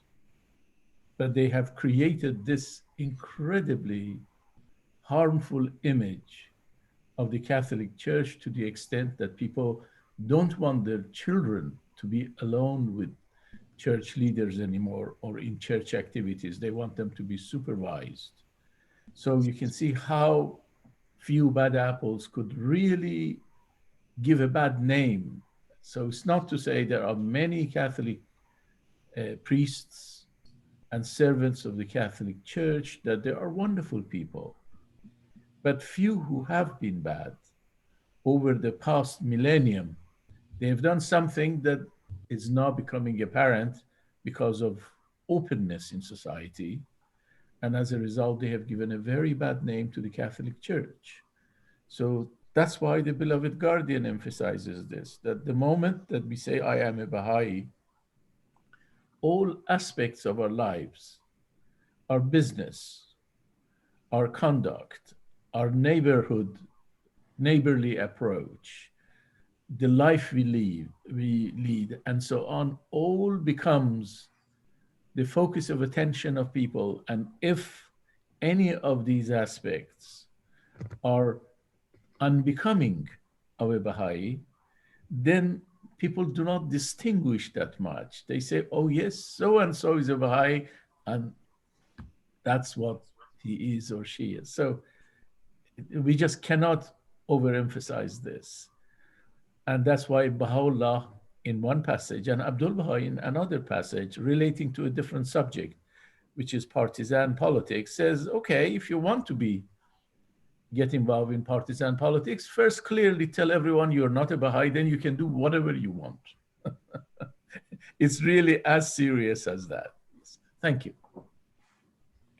but they have created this incredibly harmful image of the Catholic Church to the extent that people don't want their children to be alone with church leaders anymore or in church activities. They want them to be supervised. So you can see how few bad apples could really give a bad name. So it's not to say there are many Catholic priests and servants of the Catholic Church, that there are wonderful people, but few who have been bad. Over the past millennium, they have done something that is now becoming apparent because of openness in society. And as a result, they have given a very bad name to the Catholic Church. So that's why the beloved Guardian emphasizes this, that the moment that we say, I am a Baha'i, all aspects of our lives, our business, our conduct, our neighborly approach, the life we lead, and so on, all becomes the focus of attention of people. And if any of these aspects are unbecoming of a Baha'i, then people do not distinguish that much. They say, oh yes, so-and-so is a Baha'i, and that's what he is or she is. So we just cannot overemphasize this. And that's why Baha'u'llah in one passage and Abdul Baha'i in another passage relating to a different subject, which is partisan politics, says, okay, if you want to get involved in partisan politics, first clearly tell everyone you're not a Baha'i, then you can do whatever you want. It's really as serious as that. Thank you.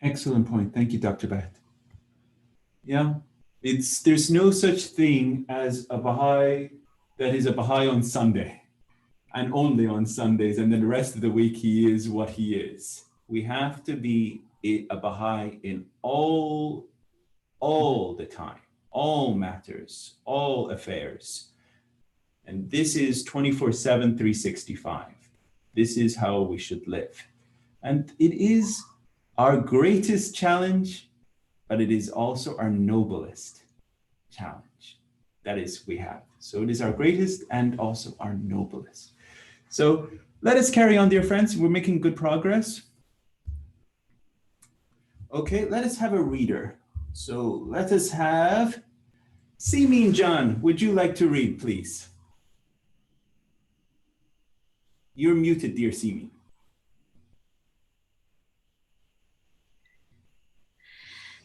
Excellent point. Thank you, Dr. Bhatt. Yeah, there's no such thing as a Baha'i that is a Baha'i on Sunday and only on Sundays, and then the rest of the week he is what he is. We have to be a Baha'i in all the time, all matters, all affairs. And this is 24/7, 365. This is how we should live. And it is our greatest challenge, but it is also our noblest challenge. That is, we have. So it is our greatest and also our noblest. So let us carry on, dear friends. We're making good progress. Okay, let us have a reader. So let us have Simin John. Would you like to read, please? You're muted, dear Simin.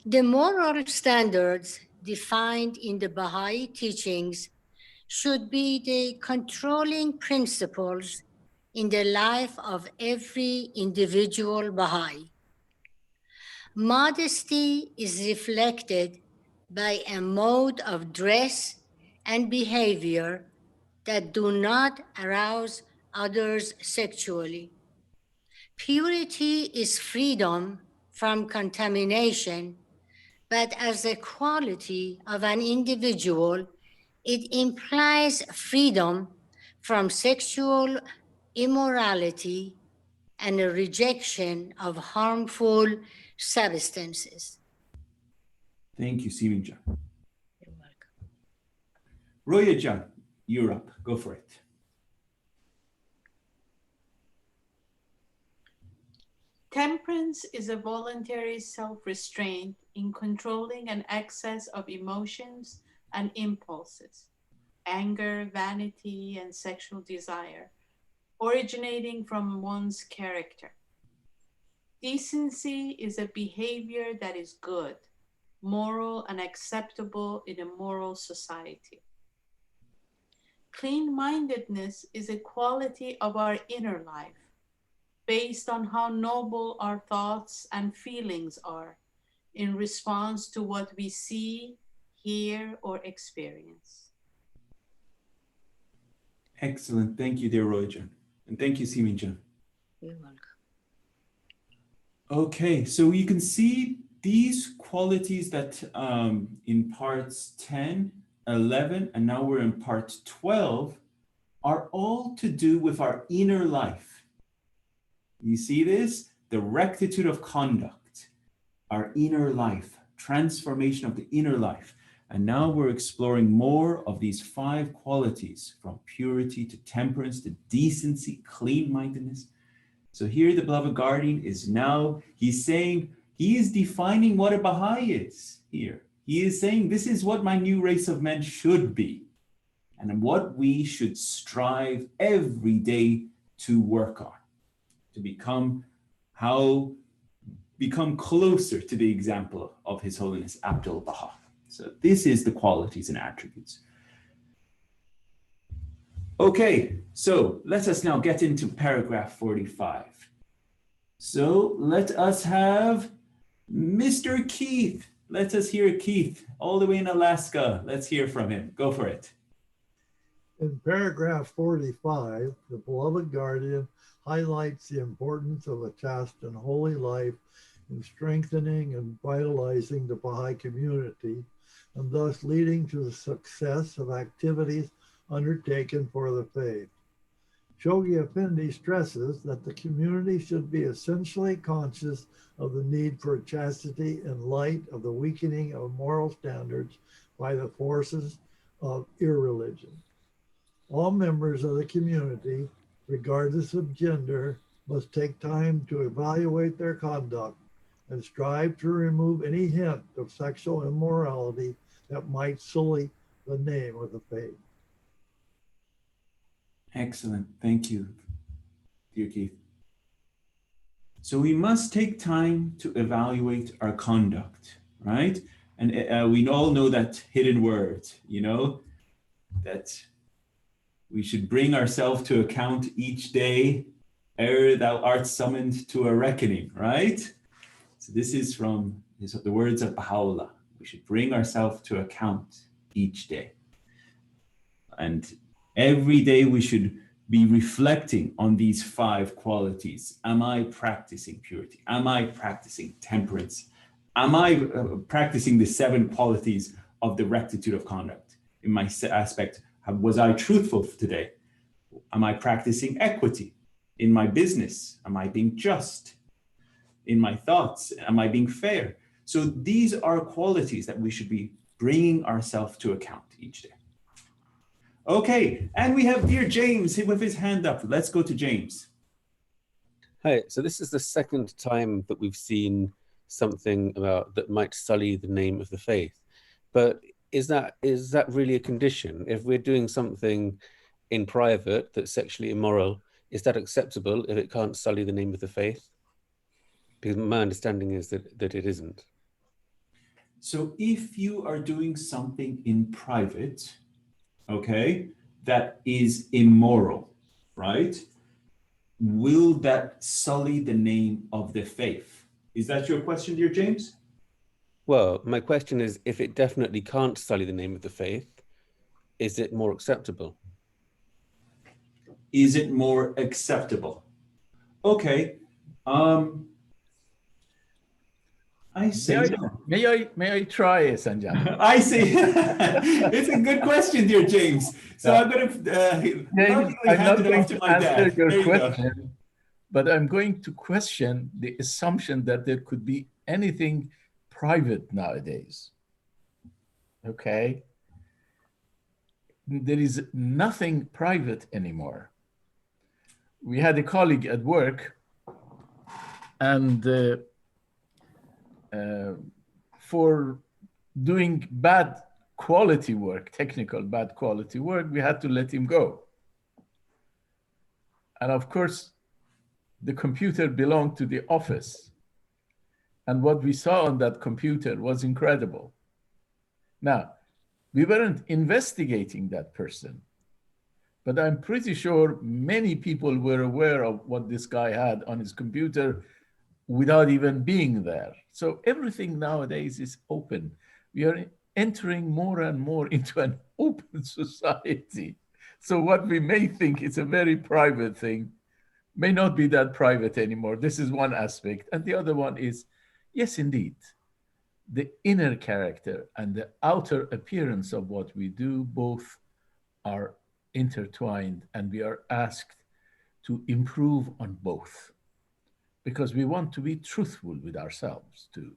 The moral standards defined in the Baha'i teachings should be the controlling principles in the life of every individual Baha'i. Modesty is reflected by a mode of dress and behavior that do not arouse others sexually. Purity is freedom from contamination, but as a quality of an individual, it implies freedom from sexual immorality and a rejection of harmful substances. Thank you, Simin John. You're welcome. Roya John, you're up. Go for it. Temperance is a voluntary self-restraint in controlling an excess of emotions and impulses, anger, vanity, and sexual desire, originating from one's character. Decency is a behavior that is good, moral, and acceptable in a moral society. Clean-mindedness is a quality of our inner life, based on how noble our thoughts and feelings are in response to what we see, hear, or experience. Excellent. Thank you, dear Royjan. And thank you, Siminjan. You're welcome. Okay, so you can see these qualities that in parts 10, 11, and now we're in part 12, are all to do with our inner life. You see this? The rectitude of conduct, our inner life, transformation of the inner life. And now we're exploring more of these 5 qualities, from purity to temperance to decency, clean-mindedness. So here the beloved guardian is now, he's saying, he is defining what a Baha'i is here. He is saying, this is what my new race of men should be, and what we should strive every day to work on, to become closer to the example of His Holiness Abdul Baha. So this is the qualities and attributes. Okay, so let us now get into paragraph 45. So let us have Mr. Keith. Let us hear Keith, all the way in Alaska. Let's hear from him. Go for it. In paragraph 45, the beloved guardian highlights the importance of a chaste and holy life in strengthening and vitalizing the Baha'i community, and thus leading to the success of activities undertaken for the faith. Shoghi Effendi stresses that the community should be essentially conscious of the need for chastity in light of the weakening of moral standards by the forces of irreligion. All members of the community, regardless of gender, must take time to evaluate their conduct and strive to remove any hint of sexual immorality that might sully the name of the faith. Excellent. Thank you, dear Keith. So we must take time to evaluate our conduct, right? And we all know that hidden word, that we should bring ourselves to account each day, ere thou art summoned to a reckoning, right? So this is from the words of Baha'u'llah. We should bring ourselves to account each day. And every day we should be reflecting on these 5 qualities. Am I practicing purity? Am I practicing temperance? Am I practicing the 7 qualities of the rectitude of conduct? In my aspect, was I truthful today? Am I practicing equity in my business? Am I being just in my thoughts? Am I being fair? So these are qualities that we should be bringing ourselves to account each day. Okay, and we have dear James with his hand up. Let's go to James. Hi, so this is the second time that we've seen something about that might sully the name of the faith. But is that really a condition? If we're doing something in private that's sexually immoral, is that acceptable if it can't sully the name of the faith? Because my understanding is that it isn't. So if you are doing something in private, okay, that is immoral, right? Will that sully the name of the faith? Is that your question, dear James? Well, my question is, if it definitely can't sully the name of the faith, is it more acceptable? Is it more acceptable? Okay. I say may I try, Sanjay? I see. It's a good question, dear James. So I'm going to I'm not going to answer dad. your question, but I'm going to question the assumption that there could be anything private nowadays. Okay? There is nothing private anymore. We had a colleague at work, and for doing bad quality work, technical bad quality work, we had to let him go. And of course, the computer belonged to the office. And what we saw on that computer was incredible. Now, we weren't investigating that person, But I'm pretty sure many people were aware of what this guy had on his computer without even being there. So everything nowadays is open. We are entering more and more into an open society. So what we may think is a very private thing may not be that private anymore. This is one aspect. And the other one is, yes, indeed, the inner character and the outer appearance of what we do both are intertwined, and we are asked to improve on both because we want to be truthful with ourselves too.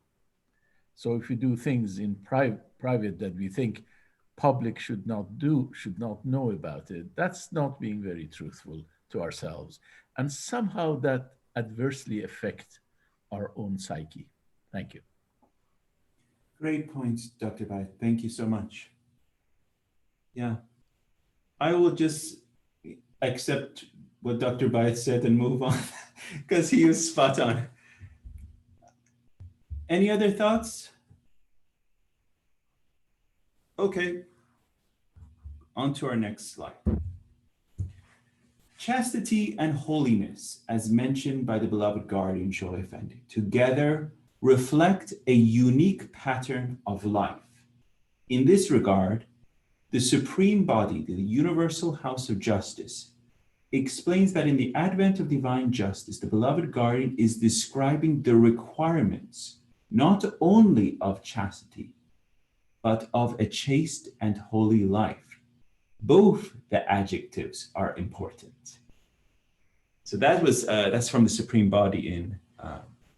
So if we do things in private that we think public should not do, should not know about it, that's not being very truthful to ourselves. And somehow that adversely affects our own psyche. Thank you. Great points, Dr. Bai. Thank you so much. Yeah. I will just accept what Dr. Bai said and move on because he was spot on. Any other thoughts? Okay. On to our next slide. Chastity and holiness, as mentioned by the beloved guardian Shoaib Effendi, together reflect a unique pattern of life. In this regard, the supreme body, the universal house of justice, explains that in the advent of divine justice, the beloved guardian is describing the requirements not only of chastity, but of a chaste and holy life. Both the adjectives are important. So that was that's from the Supreme Body in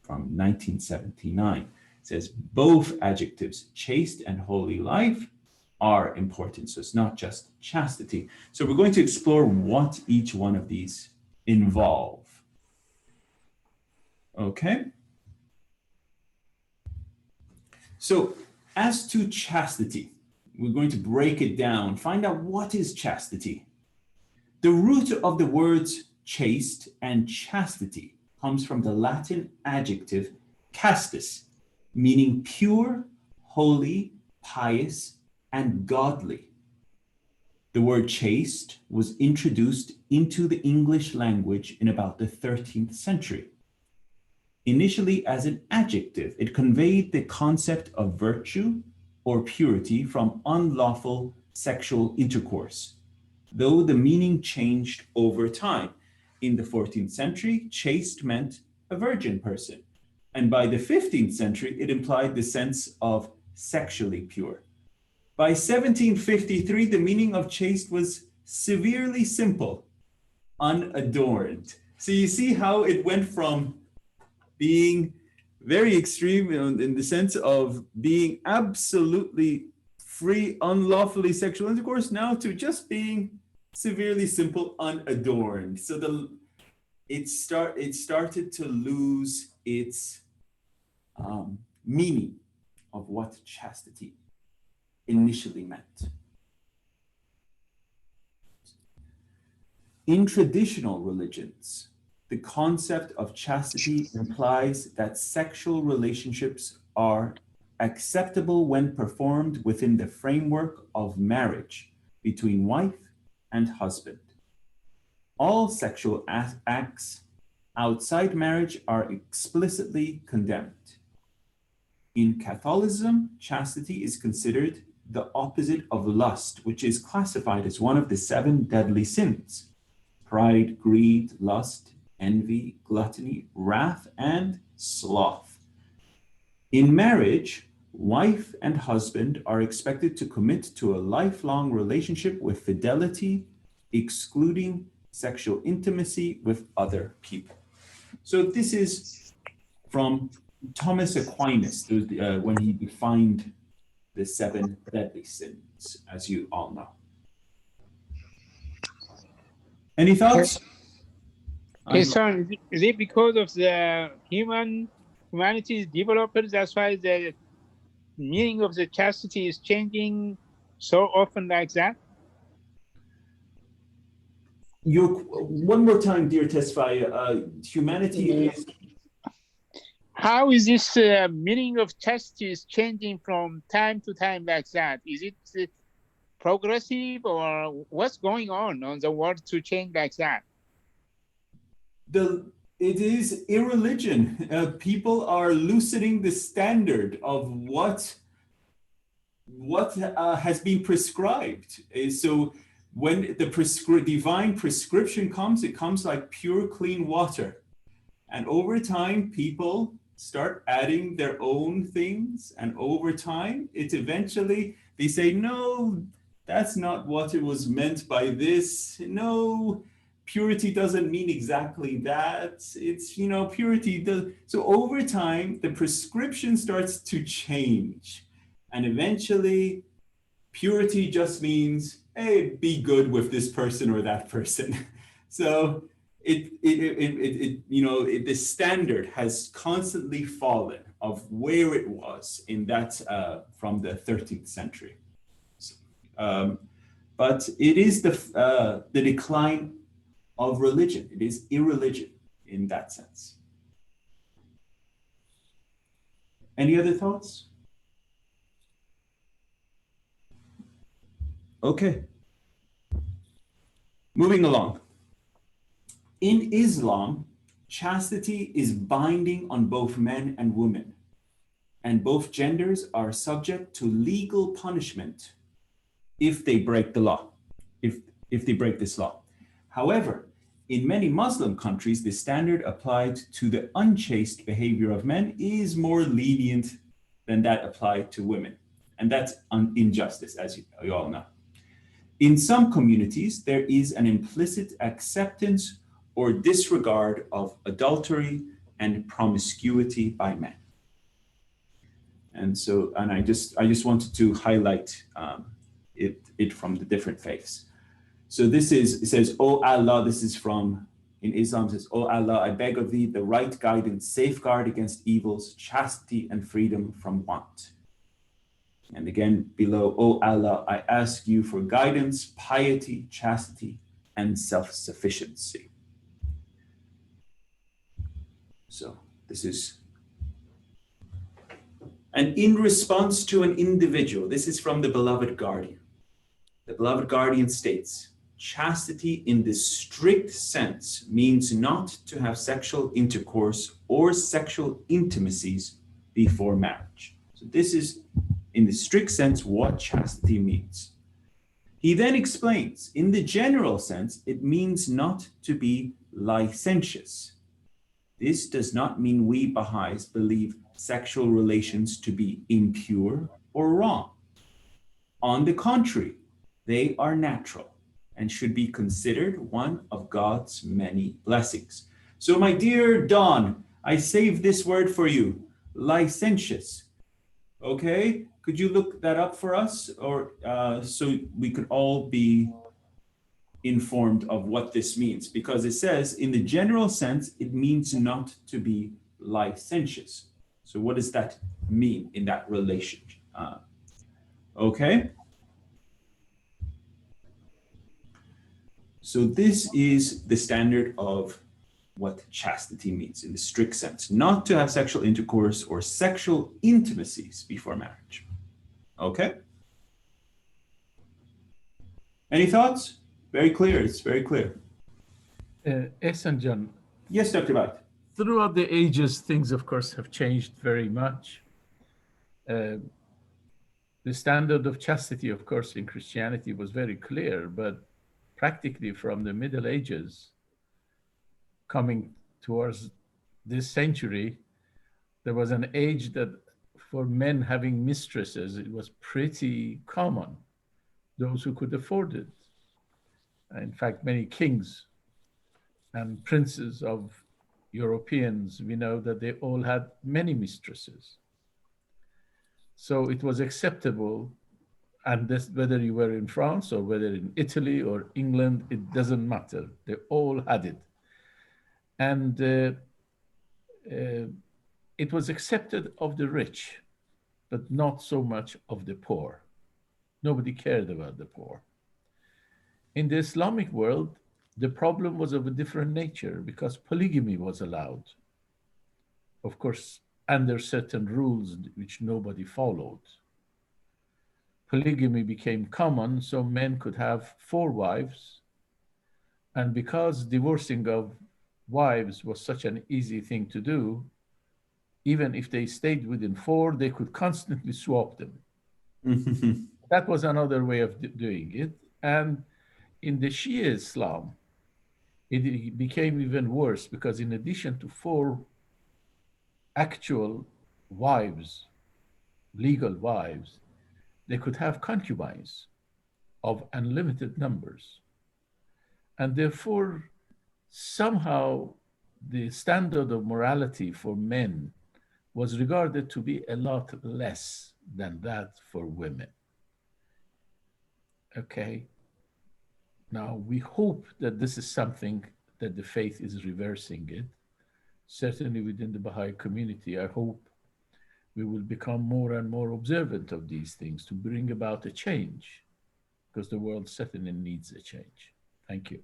from 1979. It says both adjectives, chaste and holy life, are important. So it's not just chastity. So we're going to explore what each one of these involve. Okay. So as to chastity, we're going to break it down, find out what is chastity. The root of the words chaste and chastity comes from the Latin adjective castus, meaning pure, holy, pious, and godly. The word chaste was introduced into the English language in about the 13th century. Initially as an adjective, it conveyed the concept of virtue or purity from unlawful sexual intercourse, though the meaning changed over time. In the 14th century, chaste meant a virgin person, and by the 15th century, it implied the sense of sexually pure. By 1753, the meaning of chaste was severely simple, unadorned. So you see how it went from being very extreme in the sense of being absolutely free, unlawfully sexual intercourse, now to just being severely simple, unadorned. So it started to lose its meaning of what chastity initially meant. In traditional religions, the concept of chastity implies that sexual relationships are acceptable when performed within the framework of marriage between wife and husband. All sexual acts outside marriage are explicitly condemned. In Catholicism, chastity is considered the opposite of lust, which is classified as one of the 7 deadly sins: pride, greed, lust, envy, gluttony, wrath, and sloth. In marriage, wife and husband are expected to commit to a lifelong relationship with fidelity, excluding sexual intimacy with other people. So this is from Thomas Aquinas when he defined the 7 deadly sins, as you all know. Any thoughts? Okay, so is it because of the humanity's developers? That's why the meaning of the chastity is changing so often like that? One more time, dear Tesfaye, humanity is... How is this meaning of chastity is changing from time to time like that? Is it progressive, or what's going on the world to change like that? It is irreligion. People are loosening the standard of what has been prescribed. So when the divine prescription comes, it comes like pure, clean water. And over time, people start adding their own things. And over time, it eventually, they say, no, that's not what it was meant by this. No, purity doesn't mean exactly that. It's, purity does. So over time, the prescription starts to change. And eventually, purity just means, hey, be good with this person or that person. So the standard has constantly fallen of where it was in that from the 13th century. But it is the decline of religion. It is irreligion in that sense. Any other thoughts? Okay. Moving along. In Islam, chastity is binding on both men and women, and both genders are subject to legal punishment if they break the law, if they break this law. However, in many Muslim countries, the standard applied to the unchaste behavior of men is more lenient than that applied to women. And that's an injustice, as you all know. In some communities, there is an implicit acceptance or disregard of adultery and promiscuity by men. And so, and I just wanted to highlight it from the different faiths. So it says, "O Allah," this is from, in Islam, it says, "O Allah, I beg of thee the right guidance, safeguard against evils, chastity and freedom from want." And again below, "O Allah, I ask you for guidance, piety, chastity, and self-sufficiency." So this is, and in response to an individual, this is from the Beloved Guardian. The Beloved Guardian states, "Chastity in the strict sense means not to have sexual intercourse or sexual intimacies before marriage." So this is, in the strict sense, what chastity means. He then explains, in the general sense, it means not to be licentious. This does not mean we Baha'is believe sexual relations to be impure or wrong. On the contrary, they are natural and should be considered one of God's many blessings. So my dear Dawn, I saved this word for you, licentious. Okay, could you look that up for us, or so we could all be informed of what this means? Because it says, in the general sense, it means not to be licentious. So what does that mean in that relationship? Okay. So this is the standard of what chastity means in the strict sense, not to have sexual intercourse or sexual intimacies before marriage. Okay? Any thoughts? Very clear, it's very clear. Ehsan John. Yes, Dr. Bhatt. Throughout the ages, things, of course, have changed very much. The standard of chastity, of course, in Christianity was very clear, but practically from the Middle Ages, coming towards this century, there was an age that for men having mistresses, it was pretty common, those who could afford it. In fact, many kings and princes of Europeans, we know that they all had many mistresses. So it was acceptable, and this, whether you were in France or whether in Italy or England, it doesn't matter. They all had it. And it was accepted of the rich, but not so much of the poor. Nobody cared about the poor. In the Islamic world, the problem was of a different nature because polygamy was allowed. Of course, under certain rules which nobody followed. polygamy became common, so men could have 4 wives. And because divorcing of wives was such an easy thing to do, even if they stayed within 4, they could constantly swap them. That was another way of doing it. And in the Shia Islam, it became even worse, because in addition to 4 actual wives, legal wives, they could have concubines of unlimited numbers. And therefore, somehow the standard of morality for men was regarded to be a lot less than that for women. Okay. Now, we hope that this is something that the faith is reversing it. Certainly within the Baha'i community, I hope we will become more and more observant of these things to bring about a change, because the world certainly needs a change. Thank you.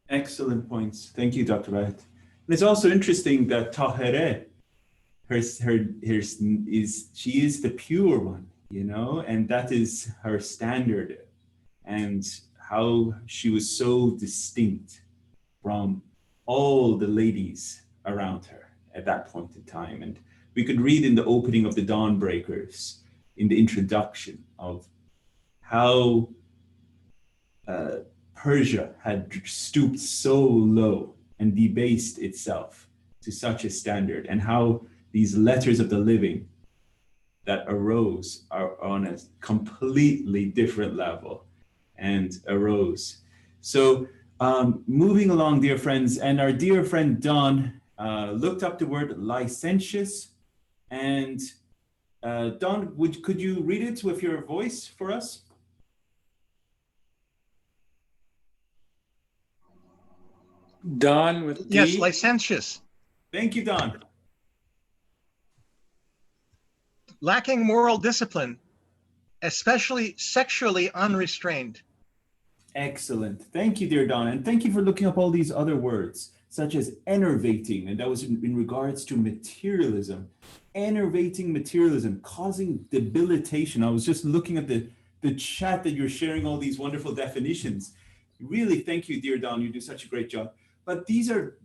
Excellent points. Thank you, Dr. Wright. And it's also interesting that Tahireh, she is the pure one, you know, and that is her standard, and how she was so distinct from all the ladies around her at that point in time. And we could read in the opening of the Dawnbreakers, in the introduction, of how Persia had stooped so low and debased itself to such a standard, and how these letters of the living that arose are on a completely different level and arose. So moving along, dear friends, and our dear friend Don looked up the word licentious. And Don, could you read it with your voice for us? Don with D? Yes, licentious. Thank you, Don. Lacking moral discipline, especially sexually unrestrained. Excellent. Thank you, dear Don. And thank you for looking up all these other words, such as enervating, and that was in regards to materialism. Enervating materialism, causing debilitation. I was just looking at the chat that you're sharing all these wonderful definitions. Really, thank you, dear Don. You do such a great job. But these are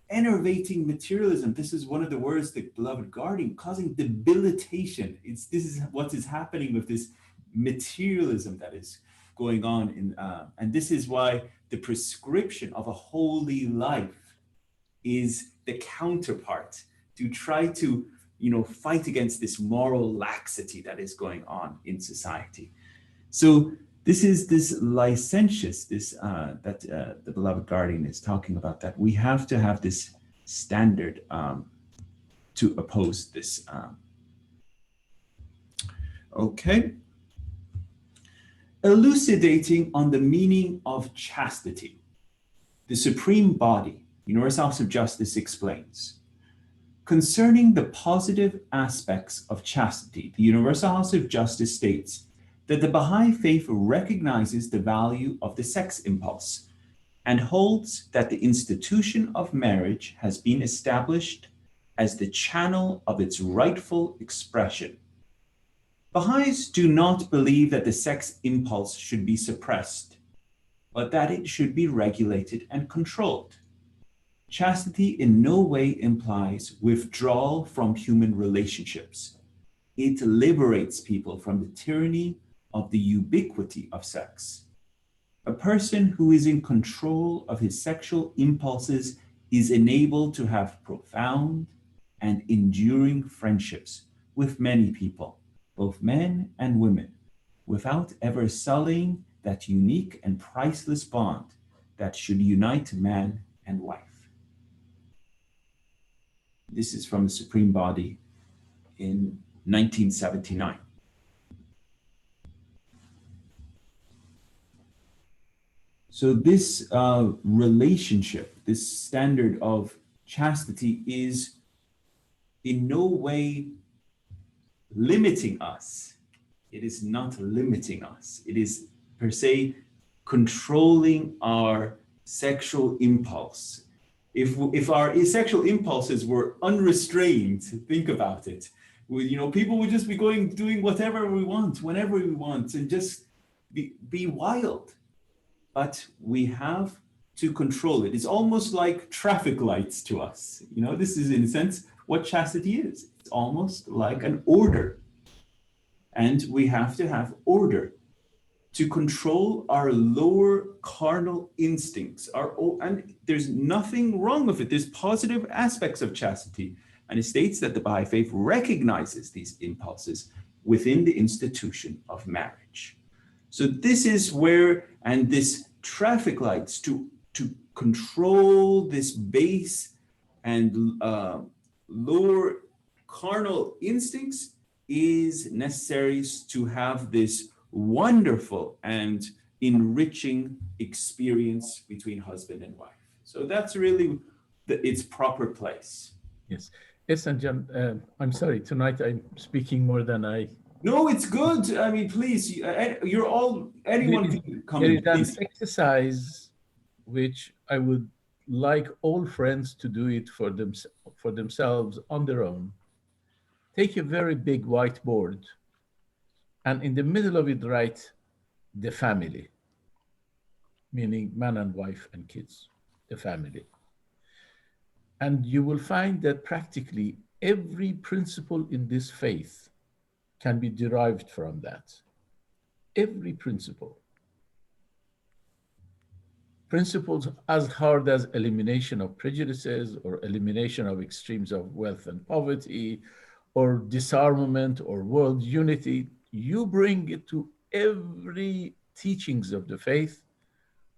enervating materialism. This is one of the words, the beloved guardian, causing debilitation. This is what is happening with this materialism that is going on and this is why the prescription of a holy life is the counterpart to try to, you know, fight against this moral laxity that is going on in society. So this is this licentious, that the beloved guardian is talking about, that we have to have this standard to oppose this. Okay. Elucidating on the meaning of chastity, the supreme body, Universal House of Justice, explains, concerning the positive aspects of chastity, the Universal House of Justice states that the Baha'i faith recognizes the value of the sex impulse and holds that the institution of marriage has been established as the channel of its rightful expression. Baha'is do not believe that the sex impulse should be suppressed, but that it should be regulated and controlled. Chastity in no way implies withdrawal from human relationships. It liberates people from the tyranny of the ubiquity of sex. A person who is in control of his sexual impulses is enabled to have profound and enduring friendships with many people, both men and women, without ever sullying that unique and priceless bond that should unite man and wife. This is from the Supreme Body in 1979. So this relationship, this standard of chastity, is in no way limiting us. It is not limiting us. It is per se controlling our sexual impulse. If our sexual impulses were unrestrained, think about it, People would just be doing whatever we want, whenever we want, and just be wild. But we have to control it. It's almost like traffic lights to us. This is, in a sense, what chastity is. It's almost like an order. And we have to have order to control our lower carnal instincts. And there's nothing wrong with it. There's positive aspects of chastity. And it states that the Baha'i faith recognizes these impulses within the institution of marriage. So this is where, and this traffic lights to control this base and lower carnal instincts is necessary to have this wonderful and enriching experience between husband and wife. So that's really its proper place. Yes. Yes, and John, I'm sorry, tonight I'm speaking more than I... No, it's good. I mean, please, anyone can come in. There is an exercise which I would like all friends to do it for themselves on their own. Take a very big whiteboard and in the middle of it write the family, meaning man and wife and kids, the family. And you will find that practically every principle in this faith can be derived from that. Every principle. Principles as hard as elimination of prejudices or elimination of extremes of wealth and poverty or disarmament or world unity, you bring it to every teachings of the faith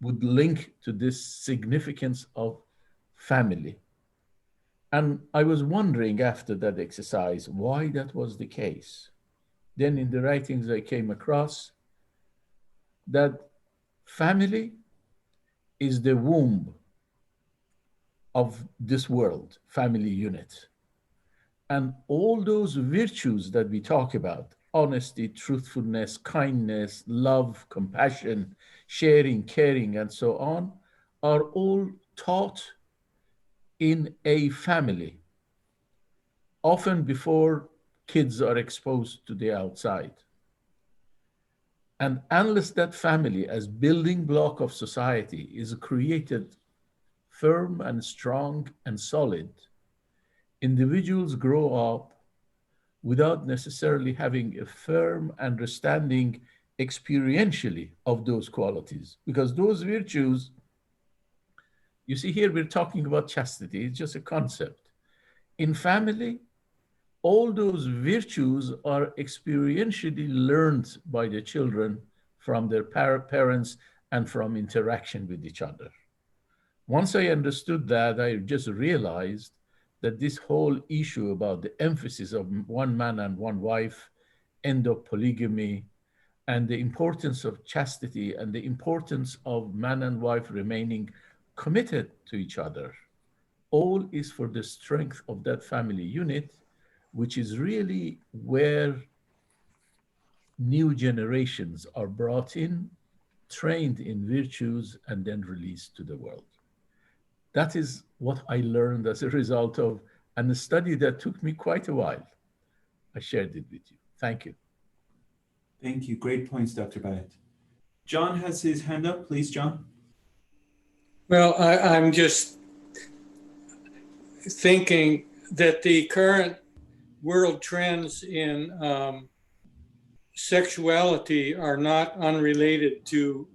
would link to this significance of family. And I was wondering after that exercise why that was the case. Then in the writings I came across that family is the womb of this world, family unit. And all those virtues that we talk about, honesty, truthfulness, kindness, love, compassion, sharing, caring, and so on, are all taught in a family, often before kids are exposed to the outside. And unless that family as building block of society is created firm and strong and solid, individuals grow up without necessarily having a firm understanding experientially of those qualities. Because those virtues, you see here we're talking about chastity, it's just a concept. In family, all those virtues are experientially learned by the children from their parents and from interaction with each other. Once I understood that, I just realized that this whole issue about the emphasis of one man and one wife, end of polygamy, and the importance of chastity and the importance of man and wife remaining committed to each other, all is for the strength of that family unit, which is really where new generations are brought in, trained in virtues, and then released to the world. That is what I learned as a result of a study that took me quite a while. I shared it with you. Thank you. Thank you. Great points, Dr. Bayat. John has his hand up. Please, John. Well, I'm just thinking that the current world trends in sexuality are not unrelated to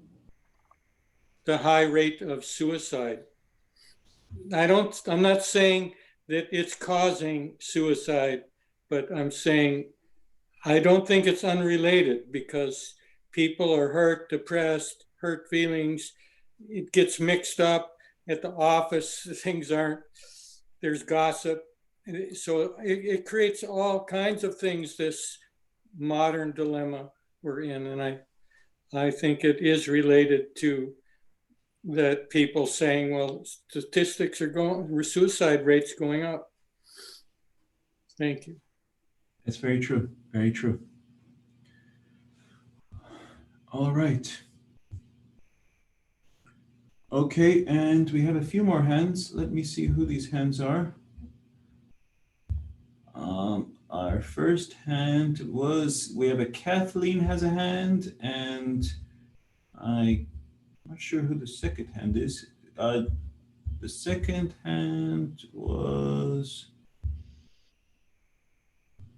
the high rate of suicide. I'm not saying that it's causing suicide, but I'm saying I don't think it's unrelated because people are hurt, depressed, hurt feelings. It gets mixed up at the office. Things aren't, there's gossip. So it creates all kinds of things, this modern dilemma we're in. And I think it is related to that people saying, well, statistics are going, suicide rates going up. Thank you. That's very true. Very true. All right. Okay, and we have a few more hands. Let me see who these hands are. Our first hand was, we have a Kathleen has a hand, and I'm not sure who the second hand is. The second hand was,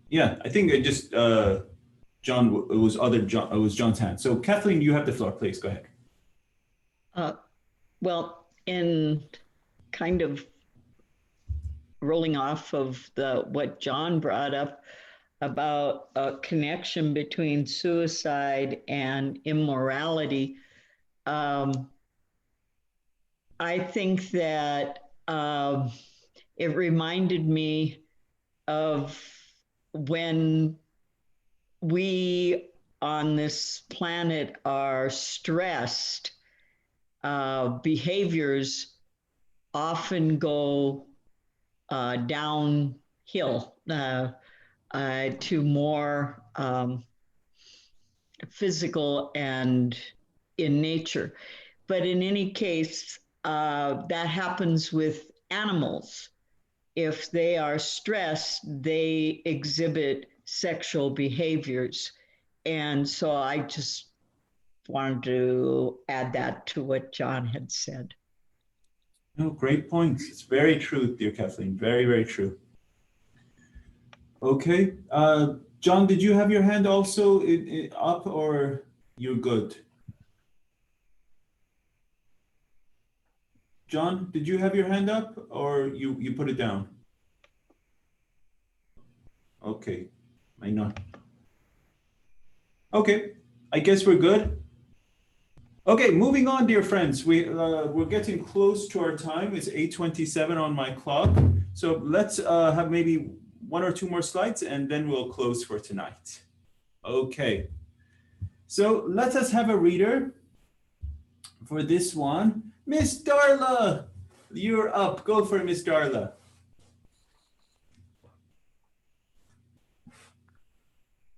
yeah, I think it just, John, it was John's hand. So Kathleen, you have the floor, please, go ahead. Well, in kind of rolling off of what John brought up about a connection between suicide and immorality, I think that it reminded me of when we on this planet are stressed, behaviors often go downhill to more physical and in nature. But in any case, that happens with animals. If they are stressed, they exhibit sexual behaviors. And so I just wanted to add that to what John had said. No, great points. It's very true, dear Kathleen. Very, very true. Okay. John, did you have your hand also up, or you're good? John, did you have your hand up, or you put it down? Okay, might not. Okay, I guess we're good. Okay, moving on, dear friends. We're getting close to our time. It's 8:27 on my clock. So let's have maybe one or two more slides, and then we'll close for tonight. Okay, so let us have a reader for this one. Miss Darla, you're up. Go for it, Miss Darla.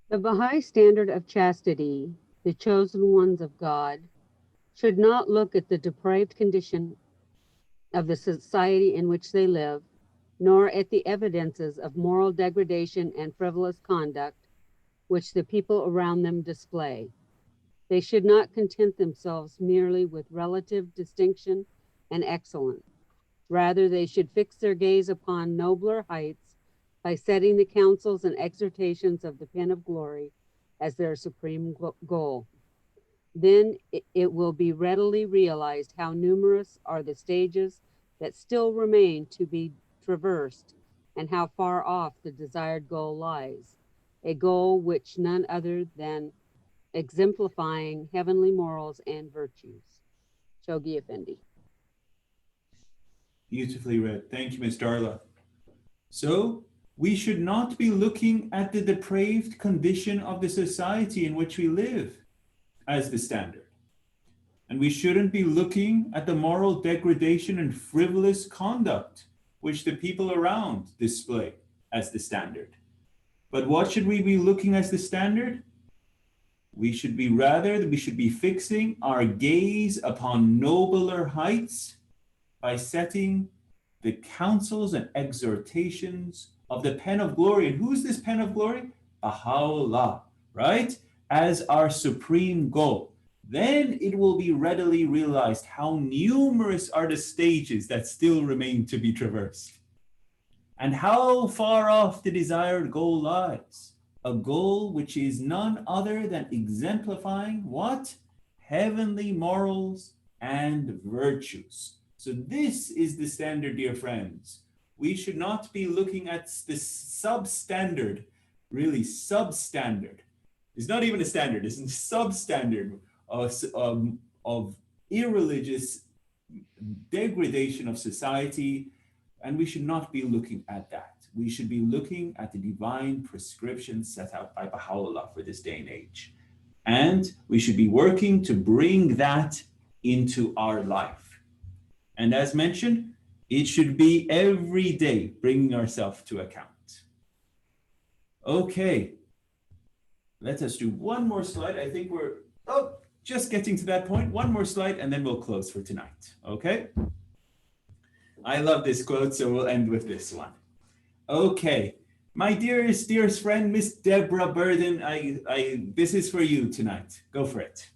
The Baha'i standard of chastity, the chosen ones of God, should not look at the depraved condition of the society in which they live, nor at the evidences of moral degradation and frivolous conduct which the people around them display. They should not content themselves merely with relative distinction and excellence. Rather, they should fix their gaze upon nobler heights by setting the counsels and exhortations of the pen of glory as their supreme goal. Then it will be readily realized how numerous are the stages that still remain to be traversed and how far off the desired goal lies, a goal which none other than exemplifying heavenly morals and virtues. Shoghi Effendi. Beautifully read. Thank you, Ms. Darla. So, we should not be looking at the depraved condition of the society in which we live as the standard. And we shouldn't be looking at the moral degradation and frivolous conduct which the people around display as the standard. But what should we be looking as the standard? We should be fixing our gaze upon nobler heights by setting the counsels and exhortations of the pen of glory. And who's this pen of glory? Baha'u'llah, right? As our supreme goal. Then it will be readily realized how numerous are the stages that still remain to be traversed, and how far off the desired goal lies. A goal which is none other than exemplifying what? Heavenly morals and virtues. So this is the standard, dear friends. We should not be looking at the substandard, really substandard. It's not even a standard, it's a substandard of irreligious degradation of society, and we should not be looking at that. We should be looking at the divine prescriptions set out by Baha'u'llah for this day and age. And we should be working to bring that into our life. And as mentioned, it should be every day bringing ourselves to account. Okay, let us do one more slide. I think we're just getting to that point. One more slide and then we'll close for tonight, okay? I love this quote, so we'll end with this one. Okay, My dearest friend, Miss Deborah Burden, this is for you tonight. Go for it.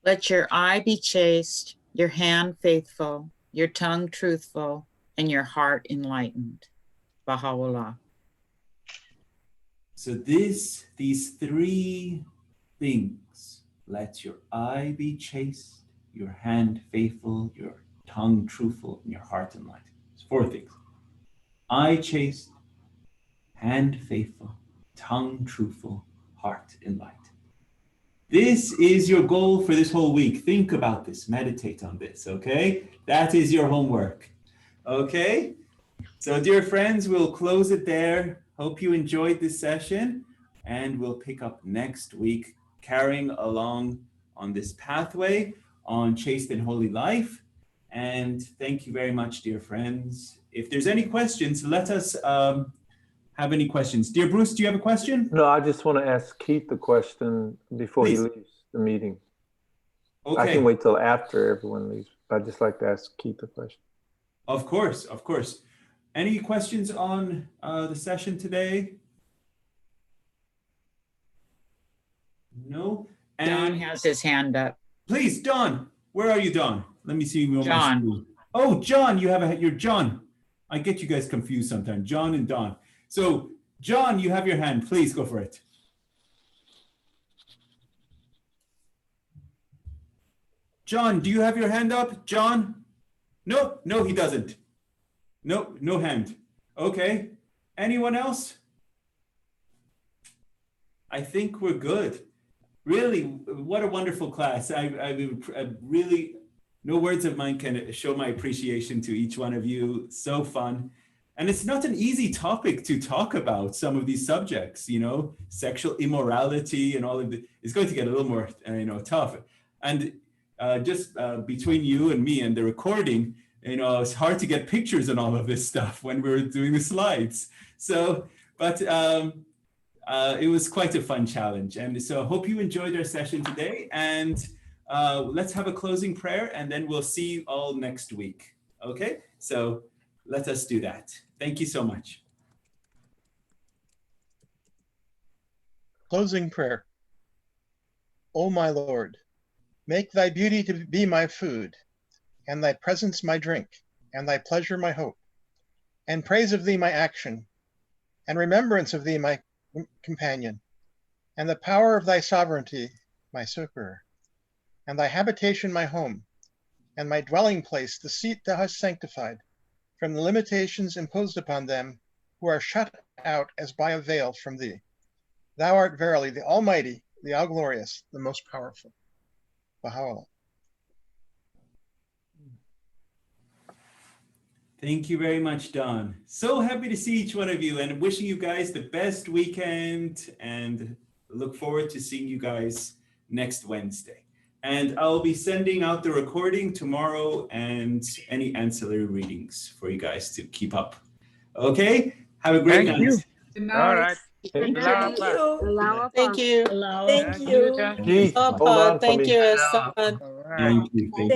Let your eye be chaste, your hand faithful, your tongue truthful, and your heart enlightened. Baha'u'llah. So these three things, let your eye be chaste, your hand faithful, your tongue truthful, and your heart enlightened. It's 4 things. Eye chaste, hand faithful, tongue truthful, heart enlightened. This is your goal for this whole week. Think about this, meditate on this, okay? That is your homework, okay? So dear friends, we'll close it there. Hope you enjoyed this session, and we'll pick up next week, carrying along on this pathway on chaste and holy life. And thank you very much, dear friends. If there's any questions, let us have any questions. Dear Bruce, do you have a question? No, I just want to ask Keith the question before he leaves the meeting. Okay. I can wait till after everyone leaves. I'd just like to ask Keith the question. Of course, of course. Any questions on the session today? No? And Don has his hand up. Please, Don, where are you, Don? Let me see you. John. Oh, John, you're John. I get you guys confused sometimes, John and Don. So, John, you have your hand. Please go for it. John, do you have your hand up? John? No, he doesn't. No hand. Okay. Anyone else? I think we're good. Really, what a wonderful class. I really, no words of mine can show my appreciation to each one of you. So fun. And it's not an easy topic to talk about, some of these subjects, sexual immorality and all of it. It's going to get a little more, tough. And just between you and me and the recording, it's hard to get pictures and all of this stuff when we were doing the slides. So, but it was quite a fun challenge. And so I hope you enjoyed our session today. And let's have a closing prayer, and then we'll see you all next week. Okay, so let us do that. Thank you so much. Closing prayer. O my Lord, make thy beauty to be my food, and thy presence my drink, and thy pleasure my hope, and praise of thee my action, and remembrance of thee my companion, and the power of thy sovereignty my succor, and thy habitation my home, and my dwelling place the seat thou hast sanctified, from the limitations imposed upon them who are shut out as by a veil from thee. Thou art verily the Almighty, the All-Glorious, the Most Powerful. Baha'u'llah. Thank you very much, Don. So happy to see each one of you, and wishing you guys the best weekend, and look forward to seeing you guys next Wednesday. And I'll be sending out the recording tomorrow and any ancillary readings for you guys to keep up. Okay? Have a great night. Good night. All right. Thank you. Thank you. Allow Thank you. Keith, hold on for Thank me. you, Hassan. Thank you.